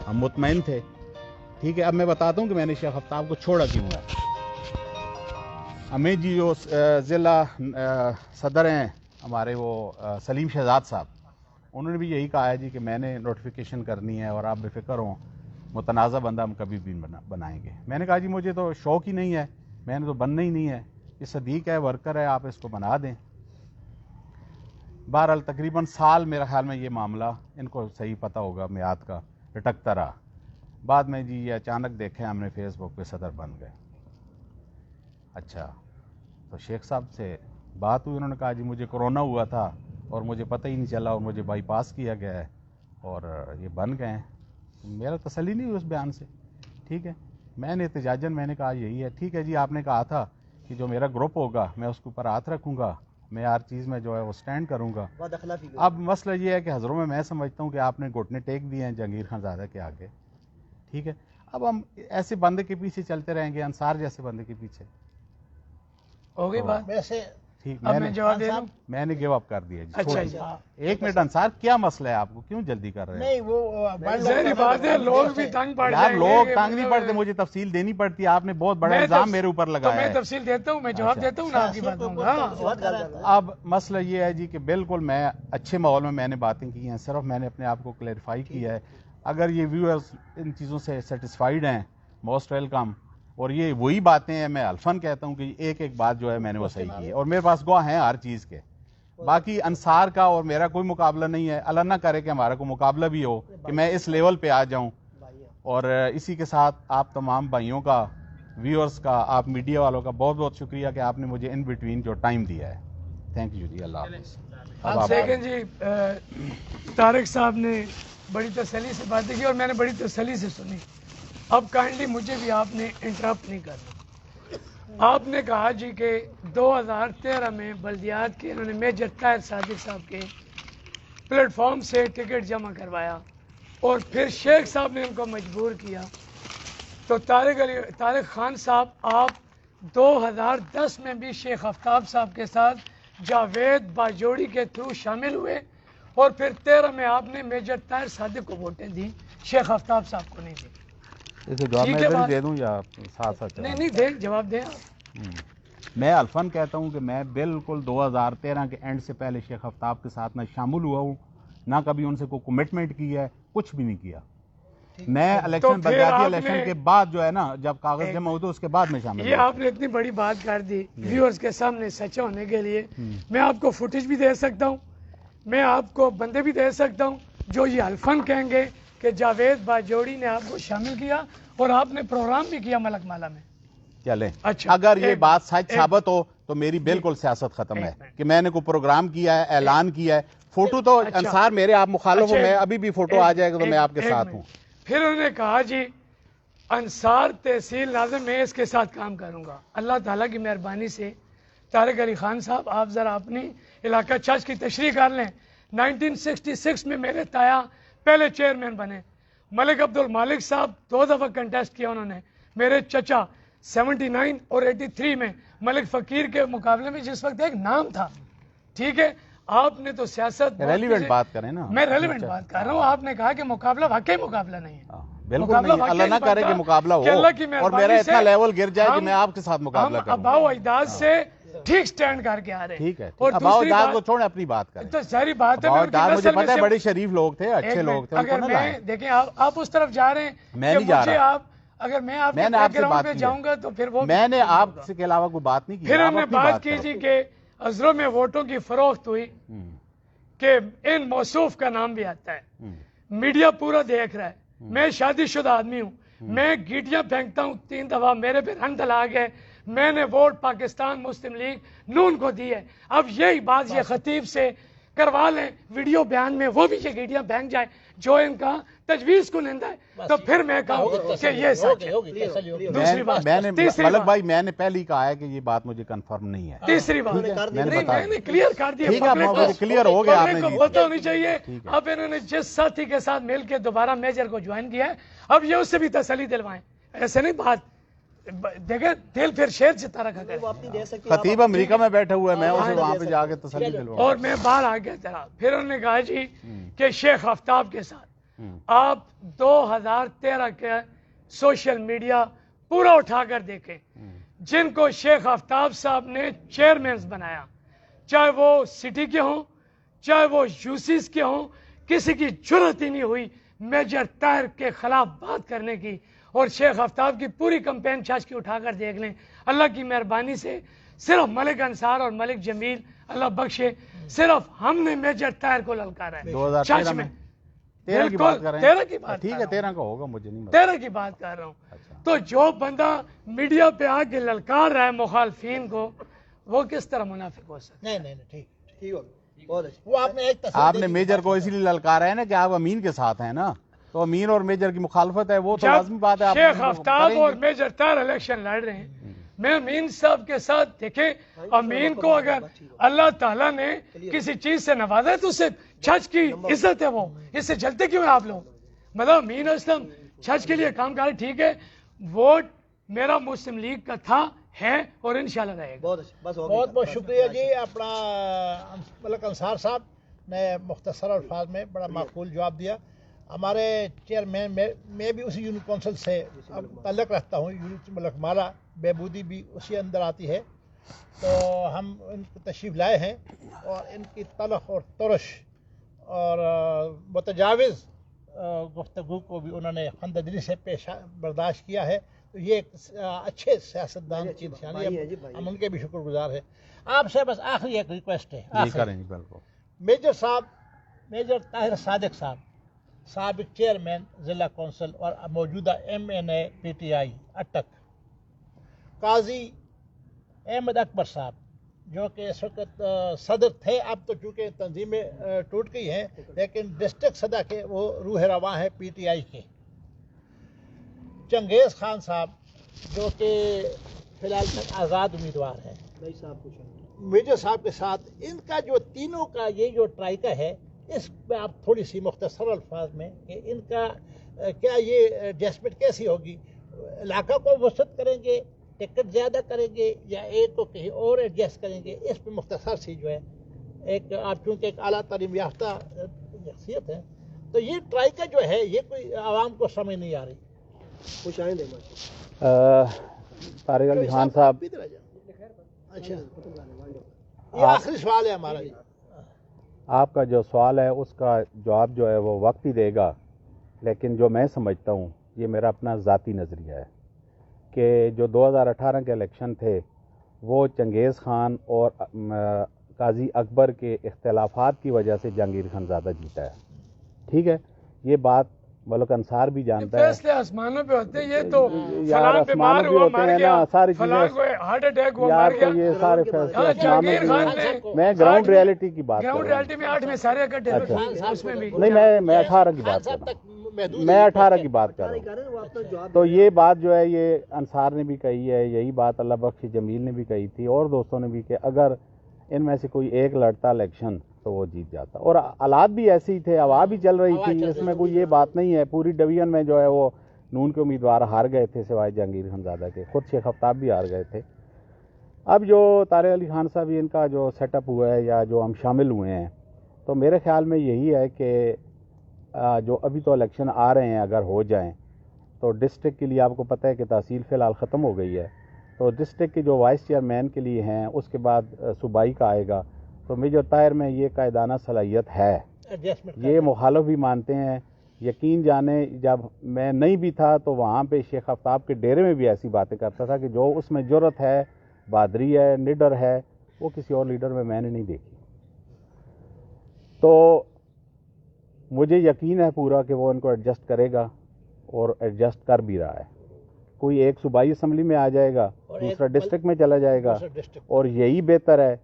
ہم مطمئن تھے. ٹھیک ہے، اب میں بتاتا ہوں کہ میں نے شیخ آفتاب کو چھوڑا کیوں ہے. ہمیں جی جو ضلع صدر ہیں ہمارے وہ سلیم شہزاد صاحب، انہوں نے بھی یہی کہا ہے جی کہ میں نے نوٹیفیکیشن کرنی ہے اور آپ بے فکر ہوں، متنازع بندہ ہم کبھی بھی بنائیں گے. میں نے کہا جی مجھے تو شوق ہی نہیں ہے، میں نے تو بننا ہی نہیں ہے، یہ صدیق ہے، ورکر ہے، آپ اس کو بنا دیں. بہرحال تقریباً سال میرا خیال میں یہ معاملہ ان کو صحیح پتہ ہوگا میعاد کا لٹکتا رہا. بعد میں جی یہ اچانک دیکھیں ہم نے فیس بک پہ صدر بن گئے. اچھا، تو شیخ صاحب سے بات ہوئی، انہوں نے کہا جی مجھے کرونا ہوا تھا اور مجھے پتہ ہی نہیں چلا اور مجھے بائی پاس کیا گیا ہے اور یہ بن گئے ہیں. میرا تسلی نہیں ہوئی اس بیان سے. ٹھیک ہے، میں نے احتجاجاً میں نے کہا یہی ہے. ٹھیک ہے جی، آپ نے کہا تھا کہ جو میرا گروپ ہوگا میں اس کے اوپر ہاتھ رکھوں گا، میں ہر چیز میں جو ہے وہ سٹینڈ کروں گا. اب مسئلہ یہ ہے کہ حضروں میں سمجھتا ہوں کہ آپ نے گھٹنے ٹیک دیے ہیں جہانگیر خان زادہ کے آگے. ٹھیک ہے، اب ہم ایسے بندے کے پیچھے چلتے رہیں گے، انصار جیسے بندے کے پیچھے. ہو گئی بات. ویسے ٹھیک، اب میں جواب دے دوں. میں نے گیو اپ کر دیا جی. اچھا جی، ایک منٹ انصار، کیا مسئلہ ہے آپ کو، کیوں جلدی کر رہے ہیں؟ نہیں وہ ظاہری بات ہے لوگ بھی تنگ پڑ یار جائیں گے لوگ کہ تنگ نہیں مطلب- پڑتے، مجھے تفصیل دینی پڑتی ہے. آپ نے بہت بڑا میں الزام میرے اوپر تو لگایا میں ہے. تفصیل دیتا ہوں، میں جواب دیتا ہوں نا آپ کی باتوں کا. اب مسئلہ یہ ہے جی کہ بالکل میں اچھے ماحول میں نے باتیں کی ہیں، صرف میں نے اپنے آپ کو کلیریفائی کیا ہے. اگر یہ ویورز ان چیزوں سے سیٹسفائیڈ ہیں، موسٹ ویلکم. اور یہ وہی باتیں ہیں، میں الفن کہتا ہوں کہ ایک ایک بات جو ہے میں نے وہ صحیح کی ہے اور میرے پاس گواہ ہیں ہر چیز کے. باقی انصار کا اور میرا کوئی مقابلہ نہیں ہے، اللہ نہ کرے کہ ہمارا کوئی مقابلہ بھی ہو کہ میں اس لیول پہ آ جاؤں. اور اسی کے ساتھ آپ تمام بھائیوں کا، ویورز کا، آپ میڈیا والوں کا بہت بہت شکریہ کہ آپ نے مجھے ان بٹوین جو ٹائم دیا ہے. تھینک یو جی، اللہ حافظ. اب آپ سیکنڈ جی، طارق صاحب نے بڑی تسلی سے باتیں کی اور میں نے بڑی تسلی سے سنی. اب کائنڈلی مجھے بھی آپ نے انٹرپٹ نہیں کرنا. آپ نے کہا جی کہ 2013 میں بلدیات کے انہوں نے میجر طاہر صادق صاحب کے پلیٹ فارم سے ٹکٹ جمع کروایا اور پھر شیخ صاحب نے ان کو مجبور کیا. تو طارق خان صاحب آپ 2010 میں بھی شیخ آفتاب صاحب کے ساتھ جاوید باجوڑی کے تھرو شامل ہوئے اور پھر 13 میں آپ نے میجر طاہر صادق کو ووٹیں دی، شیخ آفتاب صاحب کو نہیں دی. اسے جواب میں ادھر ہی دے دوں یا ساتھ ساتھ؟ نہیں دیں، جواب دیں آپ. میں الفن کہتا ہوں کہ میں بالکل 2013 کے اینڈ سے پہلے شیخ آفتاب کے ساتھ نہ شامل ہوا ہوں، نہ کبھی ان سے کوئی کمٹمنٹ کی ہے، کچھ بھی نہیں کیا. میں الیکشن بلدیاتی الیکشن کے بعد جو ہے نا، جب کاغذ جمع ہوتے اس کے بعد میں شامل یہ ہوا. آپ نے اتنی بڑی بات کر دی ویورز کے سامنے سچا ہونے کے لیے. میں آپ کو فوٹیج بھی دے سکتا ہوں، میں آپ کو بندے بھی دے سکتا ہوں جو یہ الفن کہیں گے کہ جاوید باجوڑی نے آپ کو شامل کیا اور آپ نے پروگرام بھی کیا ملک مالا میں. چلیں، اچھا، اگر یہ بات سچ ثابت ہو تو میری بالکل سیاست ختم ہے کہ میں نے کوئی پروگرام کیا ہے، اعلان کیا ہے. فوٹو تو انصار میرے آپ مخالف ہو، میں ابھی بھی فوٹو آ جائے گا تو میں آپ کے ساتھ ہوں. پھر انہوں نے کہا جی انصار تحصیل ناظم میں اس کے ساتھ کام کروں گا. اللہ تعالیٰ کی مہربانی سے طارق علی خان صاحب آپ ذرا اپنی علاقہ چرچ کی تشریح کر لیں. 1966 میں میرے تایا پہلے چیئرمین بنے. ملک عبد المالک صاحب 2 دفعہ کنٹیسٹ کیا انہوں نے. میرے چچا 79 اور 83 میں ملک فقیر کے مقابلے میں جس وقت ایک نام تھا. ٹھیک ہے، آپ نے تو سیاست ریلیونٹ بات کریں نا. میں ریلیونٹ بات کر رہا ہوں. آپ نے کہا کہ مقابلہ واقعی مقابلہ نہیں ہے. بالکل نہیں، اللہ نہ کرے کہ مقابلہ ہو اور میرا اتنا لیول گر جائے کہ میں آپ کے ساتھ مقابلہ کروں. ہم آباؤ اجداد سے ٹھیک سٹینڈ کر کے آ رہے ہیں. ٹھیک ہے، اور آباؤ دوسری اجداد بات کو چھوڑیں، اپنی بات کریں. تو ساری بات ہے، آباؤ اجداد مجھے پتہ ہے بڑے شریف لوگ تھے، اچھے لوگ تھے. اگر میں دیکھیں آپ اس طرف جا رہے ہیں، میں نہیں جا رہا. اگر میں آپ میں کے نے آپ سے بیک بات گراؤنڈ پہ کی جاؤں گا تو پھر وہ میں نے آپ سے کے علاوہ کوئی بات نہیں کی. پھر ہم نے بات کی جی کہ عذروں میں ووٹوں کی فروخت ہوئی کہ ان موصوف کا نام بھی آتا ہے. میڈیا پورا دیکھ رہا ہے. میں شادی شدہ آدمی ہوں، میں گیٹیاں پھینکتا ہوں 3 دفعہ، میرے پہ رنگ دلا گئے. میں نے ووٹ پاکستان مسلم لیگ نون کو دی ہے. اب یہی بات یہ خطیب سے کروا لیں ویڈیو بیان میں, وہ بھی یقیناً بینک جائے جو ان کا تجویز کنندہ ہے, تو پھر میں کہوں کہ یہ سچ ہے. دوسری بات, تیسری ملک بات, بھائی میں نے پہلے ہی کہا ہے کہ یہ بات مجھے کنفرم نہیں ہے. تیسری بات میں نے کلیئر کر دیا, ٹھیک ہے کلیئر ہو گیا, آپ پبلک نے کو پتہ ہونی چاہیے. اب انہوں نے جس ساتھی کے ساتھ مل کے دوبارہ میجر کو جوائن کیا ہے, اب یہ اس سے بھی تسلی دلوائیں. ایسے نہیں بات دیکھیں, دل پھر شیر جتا رکھا کرے. خطیب امریکہ میں بیٹھے ہوئے, میں اسے وہاں پہ جا کے تسلی دلواؤں. اور میں باہر آ گیا ذرا, پھر انہوں نے کہا جی کہ شیخ آفتاب کے ساتھ آپ 2013 کے سوشل میڈیا پورا اٹھا کر دیکھیں, جن کو شیخ آفتاب صاحب نے چیئرمینز بنایا, چاہے وہ سٹی کے ہوں چاہے وہ یوسیز کے ہوں, کسی کی جرت ہی نہیں ہوئی میجر طاہر کے خلاف بات کرنے کی. اور شیخ آفتاب کی پوری کمپین چھاچ کی اٹھا کر دیکھ لیں, اللہ کی مہربانی سے صرف ملک انصار اور ملک جمیل اللہ بخشے, صرف ہم نے میجر طاہر کو للکارا ہے 2013 میں. 13 کی بات کر رہے ہیں, 13 کی بات, ٹھیک ہے 13 کا ہوگا, مجھے نہیں 13 کی بات کر رہا ہوں. تو جو بندہ میڈیا پہ آ کے للکار رہا ہے مخالفین کو, وہ کس طرح منافق ہو سکتا ہے؟ نہیں ٹھیک وہ آپ نے میجر کو اسی لیے للکارا ہے نا کہ آپ امین کے ساتھ ہیں نا, تو امین اور میجر کی مخالفت ہے, وہ تو لازمی بات ہے. شیخ آفتاب اور میجر طاہر الیکشن لڑ رہے ہیں, میں امین صاحب کے ساتھ دیکھیں, امین کو اگر اللہ تعالیٰ نے کسی چیز سے نوازا ہے تو اسے چھچ کی عزت ہے, وہ اس سے جلتے کیوں ہیں آپ لوگ؟ مطلب امین اسلم چھچ کے لیے کام کرے, ٹھیک ہے, ووٹ میرا مسلم لیگ کا تھا ہے اور انشاءاللہ رہے گا. بہت بہت شکریہ جی. اپنا ملک انصار صاحب نے مختصر الفاظ میں بڑا معقول جواب دیا. ہمارے چیئرمین میں بھی اسی یونٹ کونسل سے تعلق رکھتا ہوں, یونٹ ملک مالا بہبودی بھی اسی اندر آتی ہے, تو ہم ان کو تشریف لائے ہیں اور ان کی تلخ اور ترش اور متجاوز گفتگو کو بھی انہوں نے خنددلی سے برداشت کیا ہے. تو یہ ایک اچھے سیاستدان کی نشانی ہے, ہم ان کے بھی شکر گزار ہیں. آپ سے بس آخری ایک ریکویسٹ ہے, میجر صاحب, میجر طاہر صادق صاحب, سابق چیئرمین ضلع کونسل اور موجودہ MNA PTI اٹک, قاضی احمد اکبر صاحب جو کہ اس وقت صدر تھے, اب تو چونکہ تنظیمیں ٹوٹ گئی ہیں, لیکن ڈسٹرکٹ صدر کے وہ روح رواں ہیں PTI کے. چنگیز خان صاحب جو کہ فی الحال تک آزاد امیدوار ہیں. میجر صاحب کے ساتھ ان کا جو تینوں کا یہ جو ٹرائکا ہے, اس پہ آپ تھوڑی سی مختصر الفاظ میں کہ ان کا کیا یہ ایڈجسٹمنٹ کیسی ہوگی, علاقہ کو وسعت کریں گے, ٹکٹ زیادہ کریں گے, یا ایک کو کہیں اور ایڈجسٹ کریں گے, اس پہ مختصر سی جو ہے ایک, آپ چونکہ ایک اعلیٰ تعلیم یافتہ شخصیت ہیں, تو یہ ٹرائکا جو ہے یہ کوئی عوام کو سمجھ نہیں آ رہی. طارق علی خان صاحب, اچھا یہ آخری سوال ہے ہمارا. آپ کا جو سوال ہے اس کا جواب جو ہے وہ وقت ہی دے گا, لیکن جو میں سمجھتا ہوں, یہ میرا اپنا ذاتی نظریہ ہے کہ جو 2018 کے الیکشن تھے وہ چنگیز خان اور قاضی اکبر کے اختلافات کی وجہ سے جہانگیر خانزادہ جیتا ہے. ٹھیک ہے, یہ بات ملک انصار بھی جانتا ہے. فیصلے آسمانوں پہ ہوتے ہیں, یہ تو فلاں بیمار ہوا مر گیا, فلاں کو ہارٹ اٹیک ہوا مر گیا, یہ سارے فیصلے جہانگیر خان نے میں گراؤنڈ ریئلٹی کی بات کر گراؤنڈ رہا ہوں. ریالٹی میں 8 میں سارے اکٹھے اس میں بھی نہیں, میں 18 کی بات کر رہا ہوں, میں 18 کی بات کر رہا ہوں. تو یہ بات جو ہے یہ انصار نے بھی کہی ہے, یہی بات اللہ بخش جمیل نے بھی کہی تھی اور دوستوں نے بھی, کہ اگر ان میں سے کوئی ایک لڑتا الیکشن تو وہ جیت جاتا, اور حالات بھی ایسے ہی تھے, ہوا بھی چل رہی تھی, اس میں کوئی یہ بات نہیں ہے. پوری ڈویژن میں جو ہے وہ نون کے امیدوار ہار گئے تھے سوائے جہانگیر خانزادہ کے, خود شیخ آفتاب بھی ہار گئے تھے. اب جو طارق علی خان صاحب ان کا جو سیٹ اپ ہوا ہے یا جو ہم شامل ہوئے ہیں, تو میرے خیال میں یہی ہے کہ جو ابھی تو الیکشن آ رہے ہیں اگر ہو جائیں تو ڈسٹرکٹ کے لیے آپ کو پتہ ہے کہ تحصیل فی الحال ختم ہو گئی ہے, تو ڈسٹرکٹ کے جو وائس چیئرمین کے لیے ہیں, اس کے بعد صوبائی کا آئے گا. تو میجر طاہر میں یہ قائدانہ صلاحیت ہے, یہ مخالف بھی مانتے ہیں. یقین جانے جب میں نہیں بھی تھا تو وہاں پہ شیخ آفتاب کے ڈیرے میں بھی ایسی باتیں کرتا تھا کہ جو اس میں جرت ہے, بہادری ہے, نڈر ہے, وہ کسی اور لیڈر میں نے نہیں دیکھی. تو مجھے یقین ہے پورا کہ وہ ان کو ایڈجسٹ کرے گا اور ایڈجسٹ کر بھی رہا ہے. کوئی ایک صوبائی اسمبلی میں آ جائے گا, دوسرا ڈسٹرکٹ میں چلا جائے گا, اور یہی بہتر ہے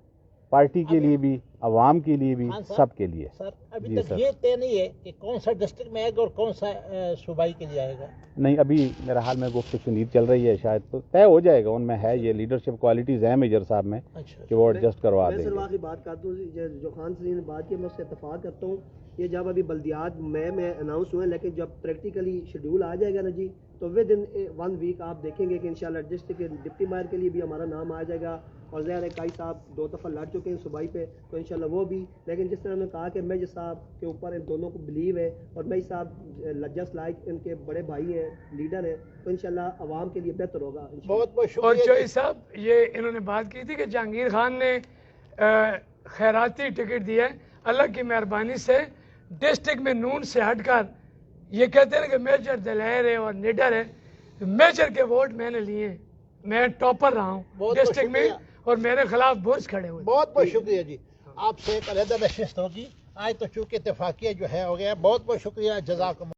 پارٹی کے لیے بھی، عوام کے لیے بھی، خان صاحب، سب کے لیے. سر ابھی جی تک سر. یہ طے نہیں ہے کہ کون سا ڈسٹرکٹ میں آئے گا اور کون سا صوبائی کے لیے آئے گا. نہیں، ابھی میرا حال میں گفت و شنید چل رہی ہے، شاید تو طے ہو جائے گا. ان میں ہے یہ لیڈرشپ کوالٹیز ہیں میجر صاحب میں اچھا کہ وہ ایڈجسٹ کروا میں دیں سر گے. واقعی بات کرتا ہوں جو خان صاحب نے بات کی میں اس سے اتفاق کرتا ہوں. یہ جب ابھی بلدیات میں اناؤنس ہوئے، لیکن جب پریکٹیکلی شیڈول آ جائے گا نا جی، تو ود ان 1 ویک آپ دیکھیں گے کہ انشاءاللہ ڈسٹرکٹ کے ڈپٹی مائر کے لیے بھی ہمارا نام آ جائے گا. اور ظاہر ہے کائی صاحب 2 دفعہ لڑ چکے ہیں صوبائی پہ، تو انشاءاللہ وہ بھی. لیکن جس طرح میں نے کہا کہ میجر صاحب کے اوپر ان دونوں کو بلیو ہے، اور میجر صاحب جسٹ لائک ان کے بڑے بھائی ہیں، لیڈر ہیں، تو انشاءاللہ عوام کے لیے بہتر ہوگا انشاءاللہ. بہت بہت اور شکریہ. چوئی صاحب یہ انہوں نے بات کی تھی کہ جہانگیر خان نے خیراتی ٹکٹ دیا ہے. اللہ کی مہربانی سے ڈسٹرکٹ میں نون سے ہٹ کر یہ کہتے ہیں کہ میجر دلیر ہے اور نیڈر ہے. میجر کے ووٹ میں نے لیے ہیں، میں ٹاپر رہا ہوں بہت ڈسٹرکٹ میں، شکریہ. اور میرے خلاف برج کھڑے ہوئے. بہت بہت شکریہ جی. آپ سے ایک علیحدہ نشست ہوگی آج، تو چونکہ اتفاقیہ جو ہے ہو گیا. بہت بہت شکریہ. جزاکم